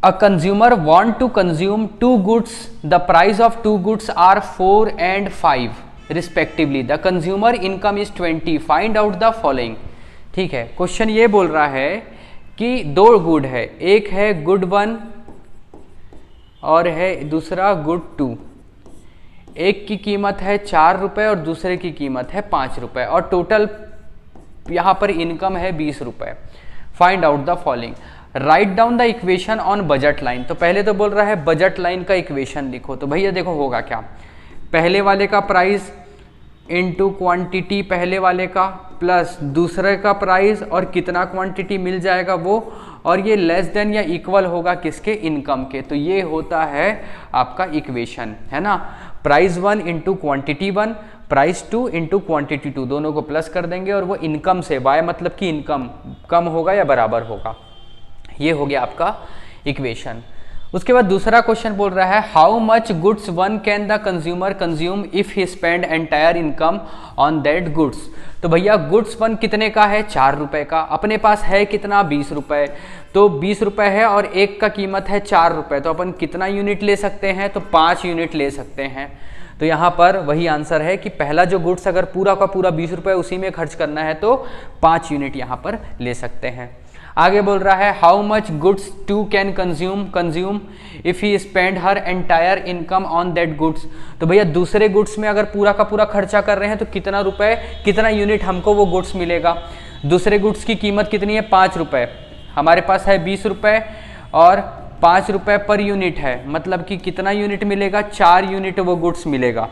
A consumer want to consume 2 goods, the price of 2 goods are 4 and 5 respectively, the consumer income is 20, find out the following. ठीक है, क्वेश्चन ये बोल रहा है कि 2 गुड है, एक है गुड 1 और है दूसरा गुड 2। एक की कीमत है 4 रुपए और दूसरे की कीमत है 5 रुपए और टोटल यहां पर इनकम है 20 रुपए। Find out the following, write down the equation on budget line. तो पहले तो बोल रहा है बजट लाइन का इक्वेशन लिखो। तो भैया देखो होगा क्या, पहले वाले का प्राइस इनटू क्वांटिटी पहले वाले का प्लस दूसरे का प्राइस और कितना क्वांटिटी मिल जाएगा वो, और ये लेस देन या इक्वल होगा किसके, इनकम के। तो ये होता है आपका इक्वेशन, है ना। Price 1 into quantity 1, price 2 into quantity 2, दोनों को प्लस कर देंगे और वो इनकम से, वाई मतलब कि इनकम कम होगा या बराबर होगा। ये हो गया आपका इक्वेशन। उसके बाद दूसरा क्वेश्चन बोल रहा है how much goods one can the consumer consume if he spend entire income on that goods. तो भैया गुड्स वन कितने का है, 4 रुपए का, अपने पास है कितना, 20 रुपए। तो 20 रुपए है और एक का कीमत है 4 रुपए, तो अपन कितना यूनिट ले सकते हैं, तो 5 यूनिट ले सकते हैं। तो यहाँ पर वही आंसर है कि पहला जो गुड्स अगर पूरा का पूरा 20 रुपए उसी में खर्च करना है तो 5 यूनिट यहाँ पर ले सकते हैं। आगे बोल रहा है how much goods 2 can consume if he spend her entire income on that goods. तो भैया दूसरे गुड्स में अगर पूरा का पूरा खर्चा कर रहे हैं तो कितना रुपए, कितना यूनिट हमको वो गुड्स मिलेगा। दूसरे गुड्स की कीमत कितनी है, 5 रुपए, हमारे पास है 20 रुपए और 5 रुपए पर यूनिट है, मतलब कि कितना यूनिट मिलेगा, 4 यूनिट वो गुड्स मिलेगा,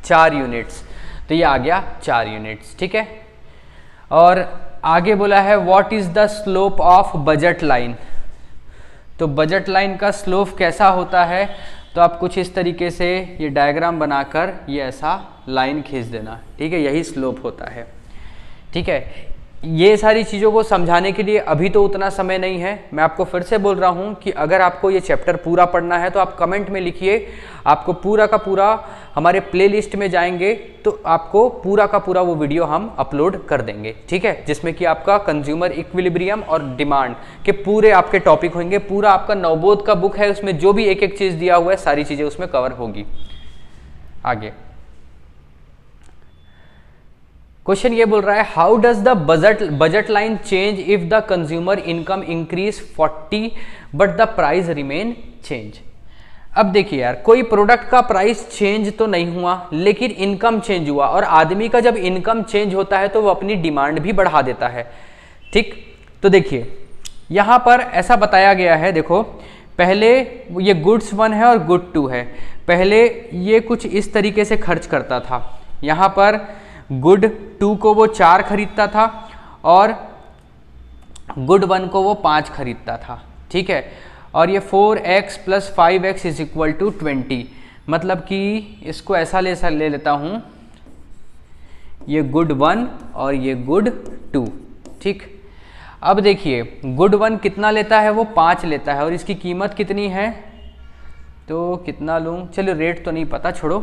4 यूनिट्स। तो ये आ गया 4 यूनिट्स, ठीक है। और आगे बोला है what is the slope of budget line. तो बजट लाइन का स्लोप कैसा होता है, तो आप कुछ इस तरीके से ये डायग्राम बनाकर ये ऐसा लाइन खींच देना, ठीक है, यही स्लोप होता है, ठीक है। ये सारी चीज़ों को समझाने के लिए अभी तो उतना समय नहीं है। मैं आपको फिर से बोल रहा हूँ कि अगर आपको ये चैप्टर पूरा पढ़ना है तो आप कमेंट में लिखिए, आपको पूरा का पूरा हमारे प्लेलिस्ट में जाएंगे तो आपको पूरा का पूरा वो वीडियो हम अपलोड कर देंगे, ठीक है, जिसमें कि आपका कंज्यूमर इक्विलिब्रियम और डिमांड के पूरे आपके टॉपिक होंगे। पूरा आपका नवबोध का बुक है, उसमें जो भी एक एक चीज़ दिया हुआ है सारी चीज़ें उसमें कवर होगी। आगे क्वेश्चन ये बोल रहा है how does the budget line change if the consumer income increase 40 but the price remain change. अब देखिए यार, कोई प्रोडक्ट का प्राइस चेंज तो नहीं हुआ, लेकिन इनकम चेंज हुआ, और आदमी का जब इनकम चेंज होता है तो वो अपनी डिमांड भी बढ़ा देता है। ठीक, तो देखिए यहाँ पर ऐसा बताया गया है, देखो पहले ये गुड्स 1 है और गुड 2 है। पहले ये कुछ इस तरीके से खर्च करता था, यहाँ पर गुड 2 को वो 4 खरीदता था और गुड 1 को वो 5 खरीदता था। ठीक है, और ये 4x + 5x = 20, मतलब कि इसको ऐसा ले लेता हूँ, ये गुड 1 और ये गुड 2। ठीक, अब देखिए गुड 1 कितना लेता है, वो 5 लेता है, और इसकी कीमत कितनी है, तो कितना लूँ, चलो रेट तो नहीं पता, छोड़ो।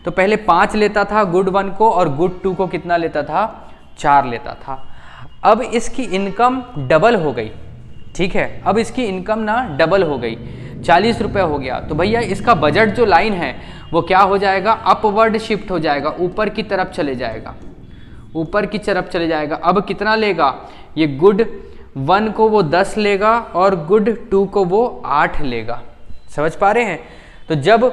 तो पहले 5 लेता था गुड 1 को, और गुड 2 को कितना लेता था, 4 लेता था। अब इसकी इनकम डबल हो गई। ठीक है, अब इसकी इनकम ना डबल हो गई, 40 रुपये हो गया। तो भैया इसका बजट जो लाइन है वो क्या हो जाएगा, अपवर्ड शिफ्ट हो जाएगा, ऊपर की तरफ चले जाएगा, ऊपर की तरफ चले जाएगा। अब कितना लेगा, ये गुड 1 को वो 10 लेगा और गुड 2 को वो 8 लेगा। समझ पा रहे हैं? तो जब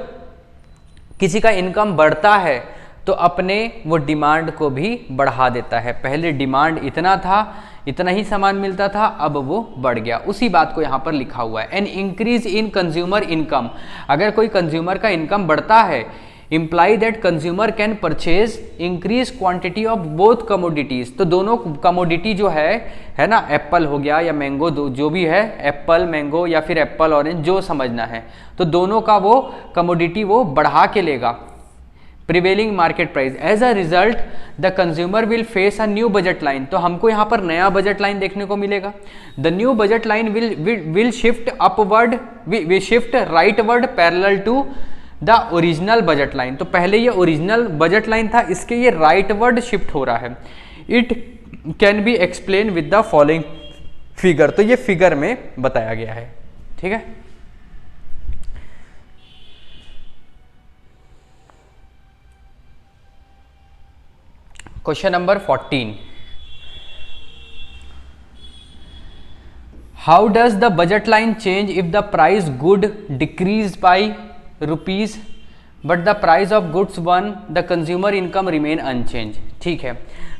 किसी का इनकम बढ़ता है तो अपने वो डिमांड को भी बढ़ा देता है। पहले डिमांड इतना था, इतना ही सामान मिलता था, अब वो बढ़ गया। उसी बात को यहाँ पर लिखा हुआ है, N increase in consumer income. अगर कोई कंज्यूमर का इनकम बढ़ता है, imply that consumer can purchase increase quantity of both commodities. तो दोनों कमोडिटी जो है ना, एप्पल हो गया या मैंगो, जो भी है, एप्पल मैंगो या फिर एप्पल ऑरेंज, जो समझना है, तो दोनों का वो कमोडिटी वो बढ़ा के लेगा। Prevailing market price, as a result the consumer will face a new budget line. तो हमको यहाँ पर नया बजट लाइन देखने को मिलेगा। The new budget line will shift upward, will shift rightward parallel to the original budget line. तो पहले ये ओरिजिनल बजट लाइन था, इसके ये राइटवर्ड शिफ्ट हो रहा है। It can be explain with the following figure. तो ये फिगर में बताया गया है। ठीक है, question number 14, how does the budget line change if the price good decrease by rupees but the price of goods 1, the consumer income remain unchanged. ठीक है,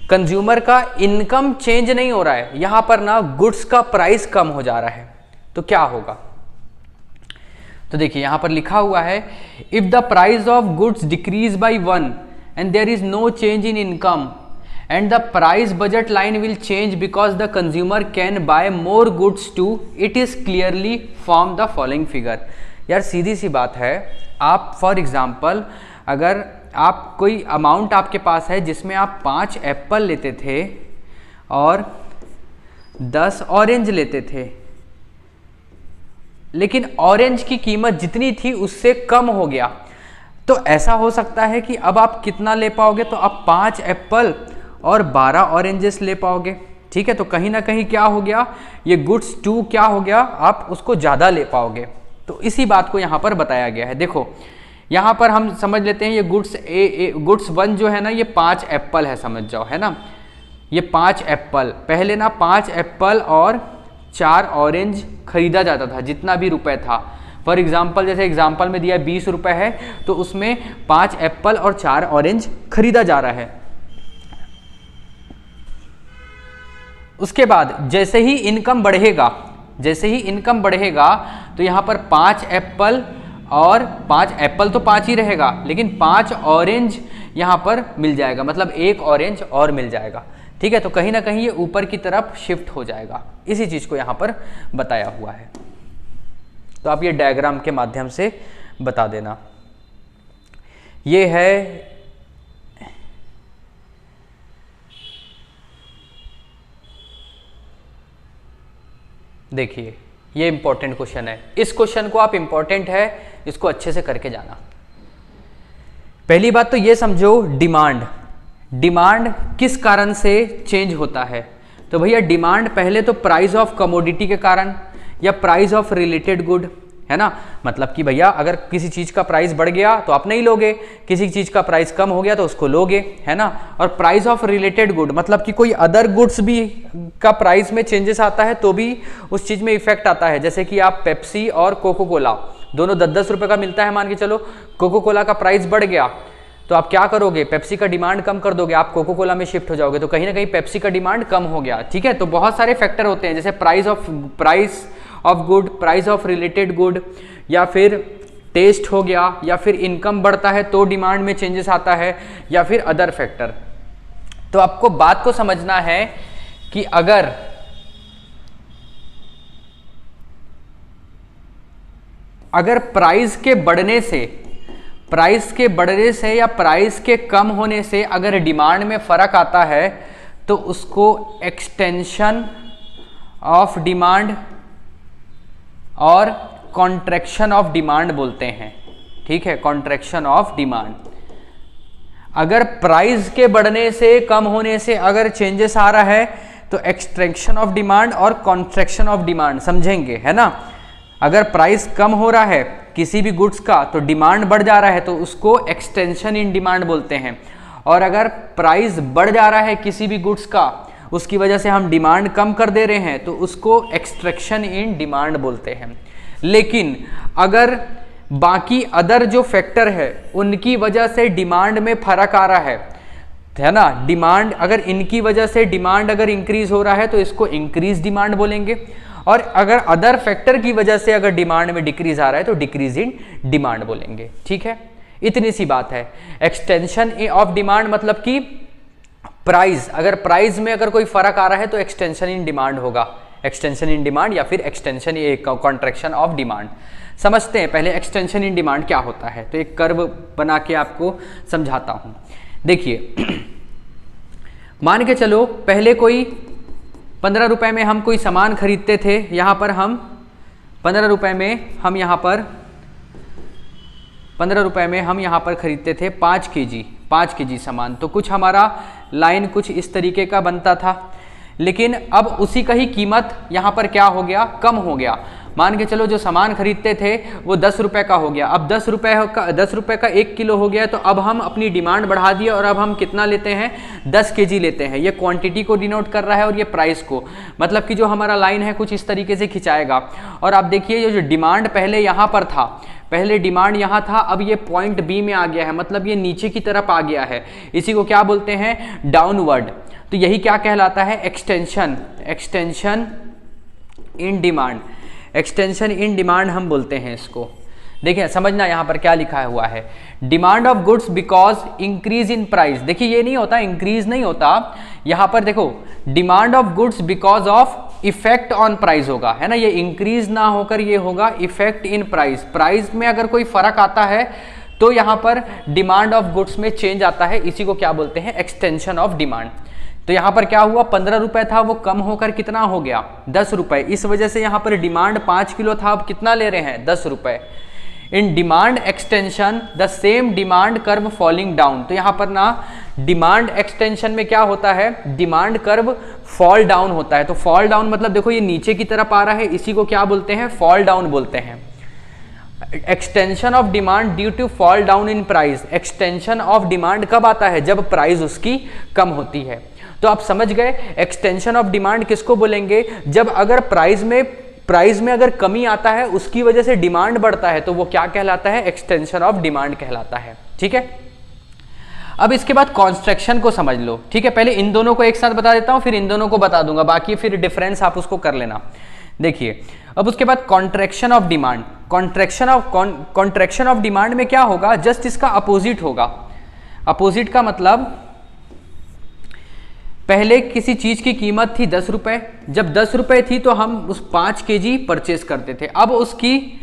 कंज्यूमर का इनकम चेंज नहीं हो रहा है, यहां पर ना गुड्स का प्राइस कम हो जा रहा है, तो क्या होगा। तो देखिए यहां पर लिखा हुआ है, if the price of goods decrease by 1 and there is no change in income and the price budget line will change because the consumer can buy more goods too, it is clearly from the following figure। यार सीधी सी बात है, आप for example अगर आप कोई amount आपके पास है जिसमें आप 5 एप्पल लेते थे और 10 ऑरेंज लेते थे, लेकिन ऑरेंज की कीमत जितनी थी उससे कम हो गया, तो ऐसा हो सकता है कि अब आप कितना ले पाओगे, तो आप 5 एप्पल और 12 ऑरेंजेस ले पाओगे। ठीक है, तो कहीं ना कहीं क्या हो गया, ये गुड्स 2 क्या हो गया, आप उसको ज़्यादा ले पाओगे। तो इसी बात को यहाँ पर बताया गया है। देखो यहाँ पर हम समझ लेते हैं, ये गुड्स 1 जो है ना, ये 5 एप्पल है, समझ जाओ, है ना, ये 5 एप्पल, पहले ना 5 एप्पल और 4 ऑरेंज खरीदा जाता था, जितना भी रुपए था। फॉर एग्जाम्पल, जैसे एग्जाम्पल में दिया 20 रुपए है, तो उसमें 5 एप्पल और 4 ऑरेंज खरीदा जा रहा है। उसके बाद जैसे ही इनकम बढ़ेगा, जैसे ही इनकम बढ़ेगा, तो यहाँ पर 5 एप्पल और 5 एप्पल तो 5 ही रहेगा, लेकिन 5 ऑरेंज यहाँ पर मिल जाएगा, मतलब 1 ऑरेंज और मिल जाएगा। ठीक है, तो कहीं ना कहीं ये ऊपर की तरफ शिफ्ट हो जाएगा। इसी चीज़ को यहाँ पर बताया हुआ है। तो आप ये डायग्राम के माध्यम से बता देना। ये है देखिए, ये इंपॉर्टेंट क्वेश्चन है। इस क्वेश्चन को आप इंपॉर्टेंट है इसको अच्छे से करके जाना। पहली बात तो ये समझो, डिमांड किस कारण से चेंज होता है। तो भैया डिमांड पहले तो प्राइस ऑफ कमोडिटी के कारण या प्राइस ऑफ रिलेटेड गुड, है ना, मतलब कि भैया अगर किसी चीज़ का प्राइस बढ़ गया तो आप नहीं लोगे, किसी चीज़ का प्राइस कम हो गया तो उसको लोगे, है ना। और प्राइस ऑफ रिलेटेड गुड मतलब कि कोई अदर गुड्स भी का प्राइस में चेंजेस आता है तो भी उस चीज़ में इफेक्ट आता है। जैसे कि आप पेप्सी और कोको कोला दोनों 10-10 रुपए का मिलता है मान के चलो, कोको कोला का प्राइस बढ़ गया तो आप क्या करोगे, पेप्सी का डिमांड कम कर दोगे, आप कोको कोला में शिफ्ट हो जाओगे, तो कहीं ना कहीं पेप्सी का डिमांड कम हो गया। ठीक है, तो बहुत सारे फैक्टर होते हैं, जैसे price of good, price of related good, या फिर टेस्ट हो गया, या फिर इनकम बढ़ता है तो डिमांड में चेंजेस आता है, या फिर अदर फैक्टर। तो आपको बात को समझना है कि अगर प्राइस के बढ़ने से या प्राइस के कम होने से अगर डिमांड में फर्क आता है तो उसको एक्सटेंशन ऑफ डिमांड और कॉन्ट्रैक्शन ऑफ डिमांड बोलते हैं। ठीक है, कॉन्ट्रैक्शन ऑफ डिमांड। अगर प्राइस के बढ़ने से कम होने से अगर चेंजेस आ रहा है तो एक्सट्रैक्शन ऑफ डिमांड और कॉन्ट्रैक्शन ऑफ डिमांड समझेंगे, है ना। अगर प्राइस कम हो रहा है किसी भी गुड्स का तो डिमांड बढ़ जा रहा है तो उसको एक्सटेंशन इन डिमांड बोलते हैं, और अगर प्राइस बढ़ जा रहा है किसी भी गुड्स का, उसकी वजह से हम डिमांड कम कर दे रहे हैं तो उसको एक्सट्रैक्शन इन डिमांड बोलते हैं। लेकिन अगर बाकी अदर जो फैक्टर है उनकी वजह से डिमांड में फर्क आ रहा है ना, डिमांड अगर इनकी वजह से डिमांड अगर इंक्रीज हो रहा है तो इसको इंक्रीज डिमांड बोलेंगे, और अगर अदर फैक्टर की वजह से अगर डिमांड में डिक्रीज आ रहा है तो डिक्रीज इन डिमांड बोलेंगे। ठीक है, इतनी सी बात है। एक्सटेंशन ऑफ डिमांड मतलब कि प्राइस, अगर प्राइस में अगर कोई फर्क आ रहा है तो एक्सटेंशन इन डिमांड होगा, एक्सटेंशन इन डिमांड या फिर एक्सटेंशन कॉन्ट्रैक्शन ऑफ डिमांड। समझते हैं पहले एक्सटेंशन इन डिमांड क्या होता है, तो एक कर्व बना के आपको समझाता हूं। देखिए मान के चलो पहले कोई 15 रुपए में हम कोई सामान खरीदते थे, यहाँ पर हम 15 रुपए में हम यहाँ पर खरीदते थे 5 केजी सामान, तो कुछ हमारा लाइन कुछ इस तरीके का बनता था। लेकिन अब उसी का ही कीमत यहाँ पर क्या हो गया, कम हो गया। मान के चलो जो सामान खरीदते थे वो 10 रुपए का हो गया, अब 10 रुपए का 1 किलो हो गया, तो अब हम अपनी डिमांड बढ़ा दिए और अब हम कितना लेते हैं, 10 केजी लेते हैं। ये क्वांटिटी को डिनोट कर रहा है और ये प्राइस को, मतलब कि जो हमारा लाइन है कुछ इस तरीके से खिंचाएगा। और आप देखिए ये जो डिमांड पहले यहाँ पर था, पहले डिमांड यहाँ था, अब ये पॉइंट बी में आ गया है, मतलब ये नीचे की तरफ आ गया है, इसी को क्या बोलते हैं, डाउनवर्ड। तो यही क्या कहलाता है, extension in demand, extension in demand हम बोलते हैं इसको। देखिए समझना यहाँ पर क्या लिखा हुआ है, demand of goods because increase in price. देखिए ये नहीं होता, इंक्रीज नहीं होता, यहाँ पर देखो demand of goods because of effect on price होगा, है ना, ये इंक्रीज ना होकर ये होगा इफेक्ट इन प्राइस। प्राइस में अगर कोई फर्क आता है तो यहाँ पर डिमांड ऑफ गुड्स में चेंज आता है, इसी को क्या बोलते हैं, एक्सटेंशन ऑफ डिमांड। तो यहाँ पर क्या हुआ, 15 रुपए था वो कम होकर कितना हो गया, 10 रुपए। इस वजह से यहाँ पर डिमांड 5 किलो था, अब कितना ले रहे हैं, 10 रुपए। In demand extension the same demand curve falling down. तो यहाँ पर ना डिमांड एक्सटेंशन में क्या होता है, डिमांड कर्व फॉल डाउन होता है। तो फॉल डाउन मतलब देखो ये नीचे की तरफ आ रहा है, इसी को क्या बोलते हैं, फॉल डाउन बोलते हैं। Extension of demand due to fall down in price. Extension of demand कब आता है, जब प्राइस उसकी कम होती है। तो आप समझ गए एक्सटेंशन ऑफ डिमांड किसको बोलेंगे, जब अगर प्राइस में अगर कमी आता है उसकी वजह से डिमांड बढ़ता है तो वो क्या कहलाता है, एक्सटेंशन ऑफ डिमांड कहलाता है। ठीक है, अब इसके बाद कॉन्स्ट्रक्शन को समझ लो। ठीक है, पहले इन दोनों को एक साथ बता देता हूं, फिर इन दोनों को बता दूंगा, बाकी फिर डिफरेंस आप उसको कर लेना। देखिए अब उसके बाद contraction of demand. Contraction of demand में क्या होगा, जस्ट इसका अपोजिट होगा। अपोजिट का मतलब पहले किसी चीज की कीमत थी 10 रुपए, जब 10 रुपए थी तो हम उस 5 केजी परचेस करते थे। अब उसकी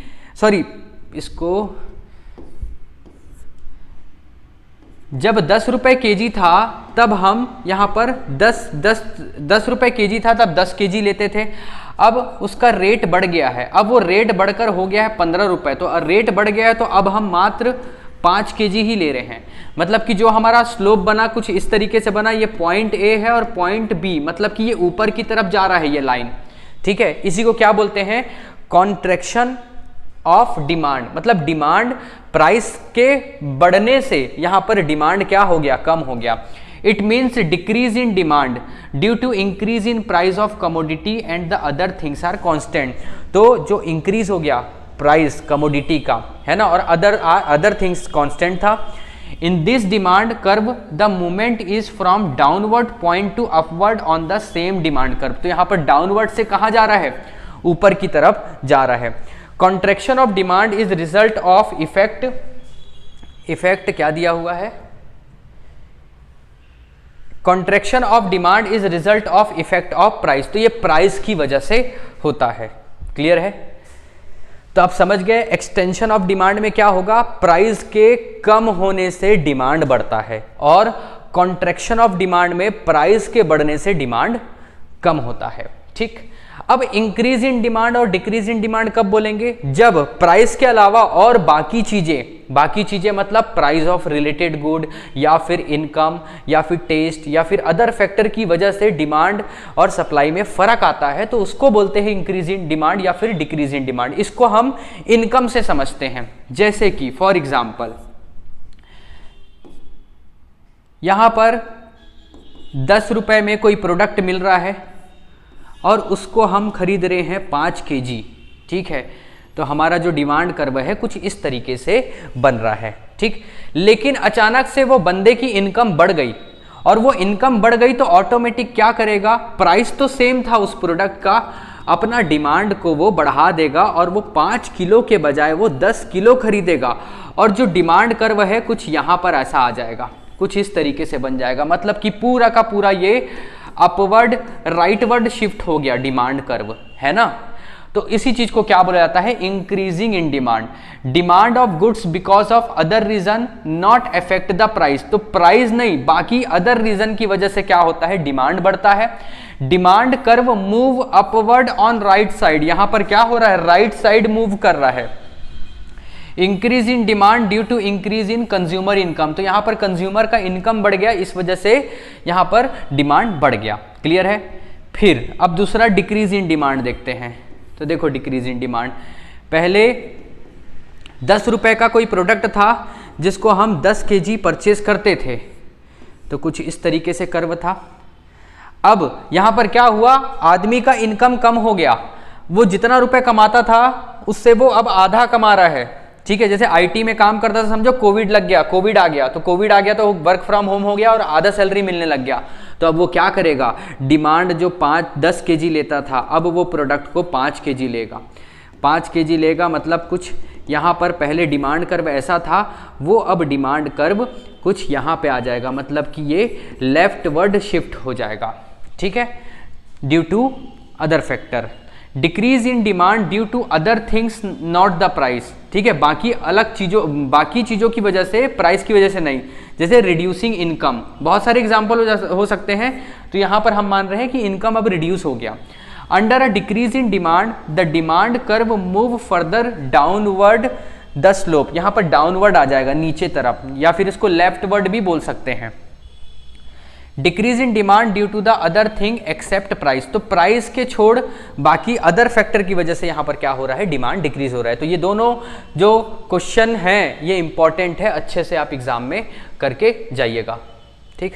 जब 10 रुपए केजी था तब हम यहाँ पर 10 रुपए केजी था तब 10 केजी लेते थे। अब उसका रेट बढ़ गया है, अब वो रेट बढ़कर हो गया है 15 रुपए, तो रेट बढ़ गया है तो अब हम मात्र 5 केजी ही ले रहे हैं। मतलब कि जो हमारा स्लोप बना कुछ इस तरीके से बना, ये पॉइंट ए है और पॉइंट बी, मतलब कि ये ऊपर की तरफ जा रहा है ये लाइन। ठीक है, इसी को क्या बोलते हैं, कॉन्ट्रैक्शन ऑफ डिमांड। मतलब डिमांड प्राइस के बढ़ने से यहां पर डिमांड क्या हो गया, कम हो गया। It means decrease in demand due to increase in price of commodity and the other things are constant. तो जो इंक्रीज हो गया प्राइस कमोडिटी का, है ना, और अदर थिंग्स कांस्टेंट था। In this demand curve the movement is from downward point two upward on the same demand curve. तो यहाँ पर डाउनवर्ड से कहाँ जा रहा है, ऊपर की तरफ जा रहा है। Contraction of demand is result of effect क्या दिया हुआ है, contraction of demand is result of effect of price. तो ये प्राइस की वजह से होता है। क्लियर है? तो आप समझ गए एक्सटेंशन ऑफ डिमांड में क्या होगा, प्राइस के कम होने से डिमांड बढ़ता है और कॉन्ट्रैक्शन ऑफ डिमांड में प्राइस के बढ़ने से डिमांड कम होता है। ठीक, अब इंक्रीज इन डिमांड और डिक्रीज इन डिमांड कब बोलेंगे, जब प्राइस के अलावा और बाकी चीजें मतलब प्राइस ऑफ रिलेटेड गुड या फिर इनकम या फिर टेस्ट या फिर अदर फैक्टर की वजह से डिमांड और सप्लाई में फर्क आता है, तो उसको बोलते हैं इंक्रीज इन डिमांड या फिर डिक्रीज इन डिमांड। इसको हम इनकम से समझते हैं। जैसे कि फॉर एग्जांपल यहां पर 10 रुपए में कोई प्रोडक्ट मिल रहा है और उसको हम खरीद रहे हैं 5 kg। ठीक है, तो हमारा जो डिमांड कर्व है कुछ इस तरीके से बन रहा है। ठीक, लेकिन अचानक से वो बंदे की इनकम बढ़ गई और वो इनकम बढ़ गई तो ऑटोमेटिक क्या करेगा, प्राइस तो सेम था उस प्रोडक्ट का, अपना डिमांड को वो बढ़ा देगा और वो 5 किलो के बजाय वो 10 किलो खरीदेगा और जो डिमांड कर्व है कुछ यहाँ पर ऐसा आ जाएगा, कुछ इस तरीके से बन जाएगा। मतलब कि पूरा का पूरा ये अपवर्ड राइटवर्ड शिफ्ट हो गया डिमांड कर्व, है ना। तो इसी चीज को क्या बोला जाता है, increasing in demand. Demand of goods because of other reason not affect the price. तो प्राइस नहीं, बाकी अदर रीजन की वजह से क्या होता है, डिमांड बढ़ता है। Demand curve move upward on right side. यहां पर क्या हो रहा है, राइट साइड मूव कर रहा है। Increase in demand due to increase in consumer income. तो यहां पर कंज्यूमर का इनकम बढ़ गया, इस वजह से यहां पर डिमांड बढ़ गया। क्लियर है? फिर अब दूसरा डिक्रीज इन डिमांड देखते हैं। तो देखो डिक्रीज इन डिमांड, पहले 10 रुपए का कोई प्रोडक्ट था जिसको हम 10 kg परचेज करते थे, तो कुछ इस तरीके से कर्व था। अब यहां पर क्या हुआ, आदमी का इनकम कम हो गया, वो जितना रुपए कमाता था उससे वो अब आधा कमा रहा है। ठीक है, जैसे आईटी में काम करता था, समझो कोविड लग गया, कोविड आ गया तो वर्क फ्रॉम होम हो गया और आधा सैलरी मिलने लग गया। तो अब वो क्या करेगा, डिमांड जो 10 kg लेता था अब वो प्रोडक्ट को 5 kg लेगा। 5 kg लेगा मतलब कुछ यहाँ पर पहले डिमांड कर्व ऐसा था, वो अब डिमांड कर्व कुछ यहाँ पे आ जाएगा, मतलब कि ये लेफ्टवर्ड शिफ्ट हो जाएगा। ठीक है, due to other factor. Decrease in demand due to other things not the price. ठीक है, बाकी चीज़ों की वजह से, प्राइस की वजह से नहीं। जैसे रिड्यूसिंग इनकम, बहुत सारे एग्जाम्पल हो सकते हैं। तो यहाँ पर हम मान रहे हैं कि इनकम अब रिड्यूस हो गया। Under a decrease in demand the demand curve move further downward the slope. यहाँ पर डाउनवर्ड आ जाएगा नीचे तरफ, या फिर इसको लेफ्टवर्ड भी बोल सकते हैं। Decrease in demand due to the other thing except price. तो प्राइस के छोड़ बाकी अदर फैक्टर की वजह से यहाँ पर क्या हो रहा है, डिमांड डिक्रीज हो रहा है। तो ये दोनों जो क्वेश्चन हैं ये इंपॉर्टेंट है, अच्छे से आप एग्जाम में करके जाइएगा। ठीक,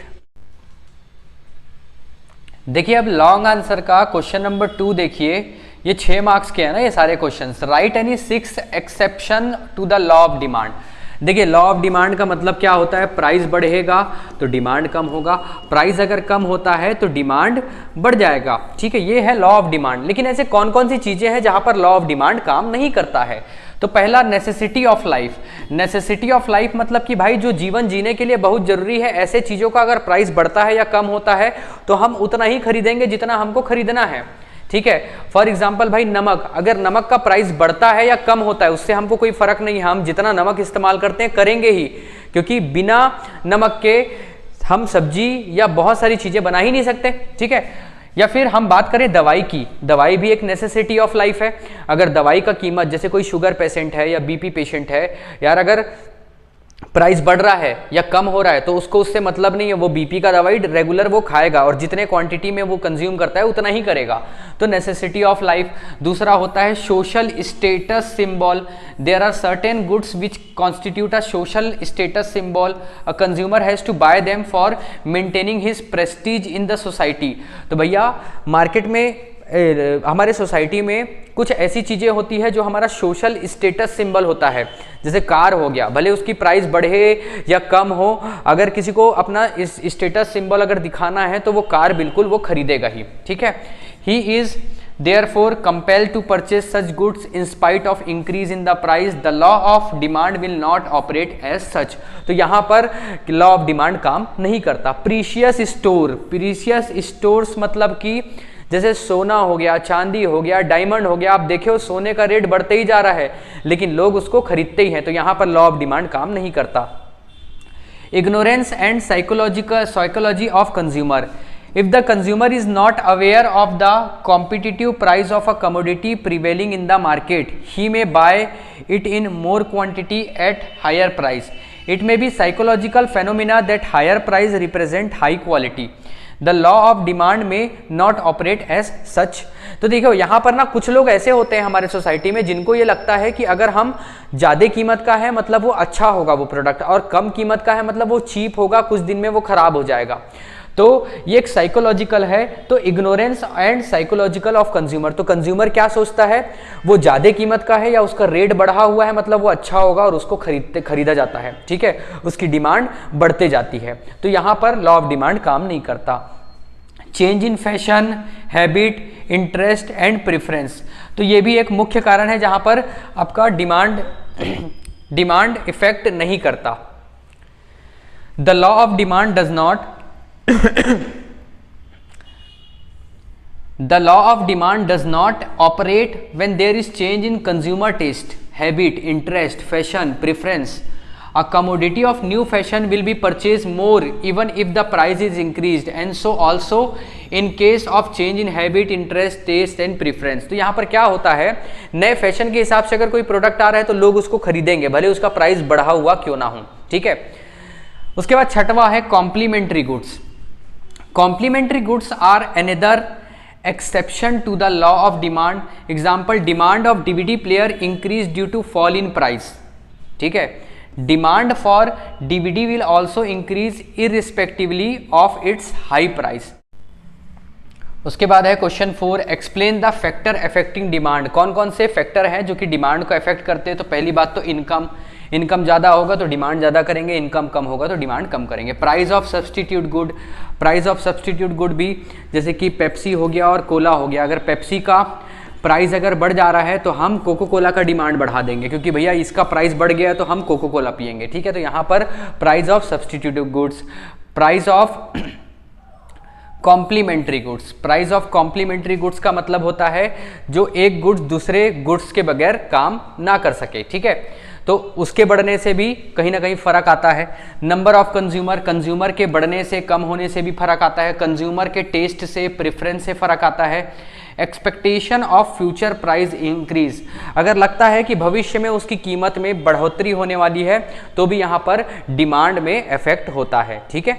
देखिए अब लॉन्ग आंसर का क्वेश्चन नंबर 2 देखिए, ये 6 मार्क्स के हैं ना ये सारे questions. Write any 6 exception to the law of demand. देखिए लॉ ऑफ डिमांड का मतलब क्या होता है, प्राइस बढ़ेगा तो डिमांड कम होगा, प्राइस अगर कम होता है तो डिमांड बढ़ जाएगा। ठीक है, ये है लॉ ऑफ डिमांड। लेकिन ऐसे कौन कौन सी चीजें हैं जहां पर लॉ ऑफ डिमांड काम नहीं करता है। तो पहला necessity of life. Necessity of life मतलब कि भाई जो जीवन जीने के लिए बहुत जरूरी है, ऐसे चीजों का अगर प्राइस बढ़ता है या कम होता है तो हम उतना ही खरीदेंगे जितना हमको खरीदना है। ठीक है, फॉर एग्जाम्पल भाई नमक, अगर नमक का प्राइस बढ़ता है या कम होता है उससे हमको कोई फर्क नहीं है, हम जितना नमक इस्तेमाल करते हैं करेंगे ही, क्योंकि बिना नमक के हम सब्जी या बहुत सारी चीजें बना ही नहीं सकते। ठीक है, या फिर हम बात करें दवाई की, दवाई भी एक नेसेसिटी ऑफ लाइफ है। अगर दवाई का कीमत, जैसे कोई शुगर पेशेंट है या बीपी पेशेंट है, यार अगर प्राइस बढ़ रहा है या कम हो रहा है तो उसको उससे मतलब नहीं है, वो बीपी का दवाई रेगुलर वो खाएगा और जितने क्वांटिटी में वो कंज्यूम करता है उतना ही करेगा। तो नेसेसिटी ऑफ लाइफ। दूसरा होता है social status symbol. There are certain goods which constitute a social status symbol, a consumer has to buy them for maintaining his prestige in the society. तो भैया मार्केट में हमारे सोसाइटी में कुछ ऐसी चीज़ें होती है जो हमारा सोशल स्टेटस सिंबल होता है, जैसे कार हो गया, भले उसकी प्राइस बढ़े या कम हो, अगर किसी को अपना इस स्टेटस सिंबल अगर दिखाना है तो वो कार बिल्कुल वो खरीदेगा ही, ठीक है। He is therefore compelled to purchase such goods in spite of increase in the price. The law of demand will not operate as such. तो यहाँ पर लॉ ऑफ डिमांड काम नहीं करता। प्रीशियस स्टोर्स मतलब कि जैसे सोना हो गया, चांदी हो गया, डायमंड हो गया, आप देखे हो सोने का रेट बढ़ते ही जा रहा है लेकिन लोग उसको खरीदते ही हैं, तो यहाँ पर लॉ ऑफ डिमांड काम नहीं करता। Ignorance and psychology of consumer. If the consumer is not aware of the competitive price of a commodity prevailing in the market, he may buy it in more quantity at higher price. It may be psychological phenomena that higher price represent high quality. The law of demand may not operate as such. तो देखो यहाँ पर ना कुछ लोग ऐसे होते हैं हमारे सोसाइटी में जिनको ये लगता है कि अगर हम ज़्यादा कीमत का है मतलब वो अच्छा होगा वो प्रोडक्ट, और कम कीमत का है मतलब वो चीप होगा, कुछ दिन में वो खराब हो जाएगा। तो ये एक साइकोलॉजिकल है। तो ignorance and psychological of consumer, तो कंज्यूमर क्या सोचता है, वो ज़्यादा कीमत का है या उसका रेट बढ़ा हुआ है मतलब वो अच्छा होगा और उसको खरीदा जाता है, ठीक है, उसकी डिमांड बढ़ते जाती है। तो यहाँ पर लॉ ऑफ डिमांड काम नहीं करता। Change in fashion, habit, interest and preference, तो ये भी एक मुख्य कारण है जहाँ पर आपका डिमांड इफेक्ट नहीं करता। The law of demand does not The law of demand does not operate when there is change in consumer taste, habit, interest, fashion, preference. A commodity of new fashion will be purchased more even if the price is increased, and so also in case of change in habit, interest, taste and preference. तो यहाँ पर क्या होता है, नए fashion के हिसाब से अगर कोई प्रोडक्ट आ रहा है तो लोग उसको खरीदेंगे भले उसका प्राइस बढ़ा हुआ क्यों ना हो, ठीक है। उसके बाद छठवां है complementary goods. Complementary goods are another exception to the law of demand. Example, demand of DVD player increased due to fall in price, ठीक है। Demand for DVD will also increase irrespectively of its high price. उसके बाद है question 4, explain the factor affecting demand. कौन कौन से factor हैं जो कि डिमांड को अफेक्ट करते हैं। तो पहली बात तो इनकम ज़्यादा होगा तो डिमांड ज़्यादा करेंगे, इनकम कम होगा तो डिमांड कम करेंगे। Price of substitute good, price of substitute good भी जैसे कि पेप्सी हो गया और कोला हो गया, अगर पेप्सी का प्राइस अगर बढ़ जा रहा है तो हम कोको कोला का डिमांड बढ़ा देंगे क्योंकि भैया इसका प्राइस बढ़ गया है तो हम कोको कोला पियेंगे, ठीक है। तो यहाँ पर price of substitute goods. Price of complementary goods, price of complementary goods का मतलब होता है जो एक गुड्स दूसरे गुड्स के बगैर काम ना कर सके, ठीक है। तो उसके बढ़ने से भी कहीं ना कहीं फर्क आता है। नंबर ऑफ कंज्यूमर, कंज्यूमर के बढ़ने से कम होने से भी फर्क आता है। कंज्यूमर के टेस्ट से, प्रेफरेंस से फर्क आता है। Expectation of future price increase, अगर लगता है कि भविष्य में उसकी कीमत में बढ़ोतरी होने वाली है तो भी यहाँ पर डिमांड में इफेक्ट होता है, ठीक है।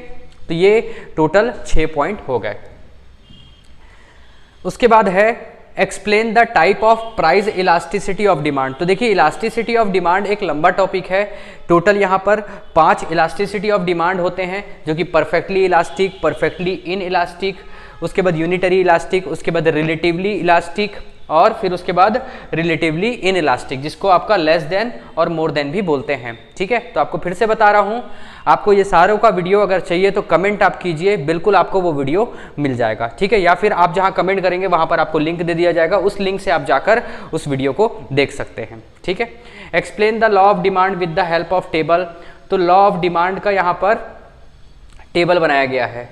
तो ये टोटल 6 पॉइंट हो गए। उसके बाद है explain the type of price elasticity of demand. तो देखिए इलास्टिसिटी ऑफ डिमांड एक लंबा टॉपिक है। टोटल यहाँ पर 5 इलास्टिसिटी ऑफ डिमांड होते हैं जो कि perfectly elastic, perfectly in elastic, उसके बाद यूनिटरी इलास्टिक, उसके बाद रिलेटिवली इलास्टिक और फिर उसके बाद रिलेटिवली इन इलास्टिक, जिसको आपका लेस देन और मोर देन भी बोलते हैं, ठीक है। तो आपको फिर से बता रहा हूँ, आपको ये सारों का वीडियो अगर चाहिए तो कमेंट आप कीजिए, बिल्कुल आपको वो वीडियो मिल जाएगा, ठीक है। या फिर आप जहाँ कमेंट करेंगे वहाँ पर आपको लिंक दे दिया जाएगा, उस लिंक से आप जाकर उस वीडियो को देख सकते हैं, ठीक है। Explain the law of demand with the help of table. तो लॉ ऑफ डिमांड का यहाँ पर टेबल बनाया गया है,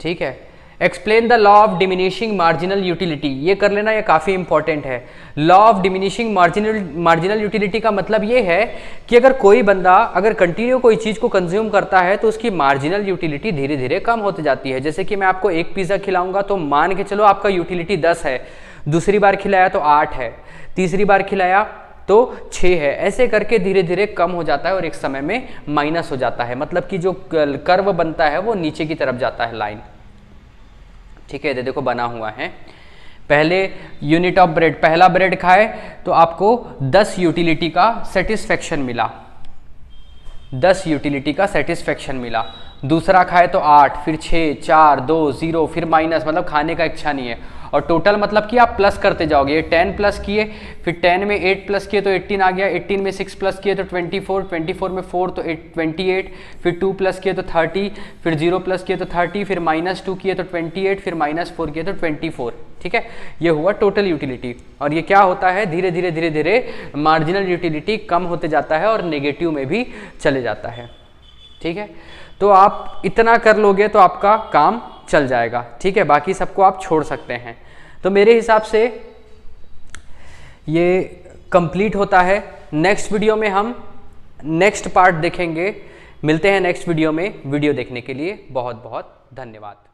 ठीक है। Explain the law of diminishing marginal utility, ये कर लेना, ये काफ़ी इंपॉर्टेंट है। Law of diminishing marginal utility का मतलब ये है कि अगर कोई बंदा अगर कंटिन्यू कोई चीज़ को कंज्यूम करता है तो उसकी मार्जिनल यूटिलिटी धीरे धीरे कम होती जाती है। जैसे कि मैं आपको एक पिज़्ज़ा खिलाऊंगा तो मान के चलो आपका यूटिलिटी 10 है, दूसरी बार खिलाया तो 8 है, तीसरी बार खिलाया तो 6 है, ऐसे करके धीरे धीरे कम हो जाता है और एक समय में माइनस हो जाता है, मतलब कि जो कर्व बनता है वो नीचे की तरफ जाता है लाइन, ठीक है। देखो बना हुआ है, पहले यूनिट ऑफ ब्रेड, पहला ब्रेड खाए तो आपको 10 यूटिलिटी का सेटिस्फेक्शन मिला, 10 यूटिलिटी का सेटिस्फेक्शन मिला। दूसरा खाए तो 8, फिर 6, 4, 2, 0, फिर माइनस, मतलब खाने का इच्छा नहीं है। और टोटल मतलब कि आप प्लस करते जाओगे। ये 10 प्लस किए, फिर 10 में 8 प्लस किए तो 18 आ गया, 18 में 6 प्लस किए तो 24, 24 में 4 तो 28, फिर 2 प्लस किए तो 30, फिर 0 प्लस किए तो 30, फिर -2 किए तो 28, फिर -4 किए तो 24। ठीक है, ये हुआ टोटल यूटिलिटी। और ये क्या होता है, धीरे धीरे धीरे धीरे मार्जिनल यूटिलिटी कम होते जाता है और नेगेटिव में भी चले जाता है। ठीक है, तो आप इतना कर लोगे तो आपका काम चल जाएगा। ठीक है, बाकी सबको आप छोड़ सकते हैं। तो मेरे हिसाब से ये कंप्लीट होता है। नेक्स्ट वीडियो में हम नेक्स्ट पार्ट देखेंगे। मिलते हैं नेक्स्ट वीडियो में। वीडियो देखने के लिए बहुत बहुत धन्यवाद।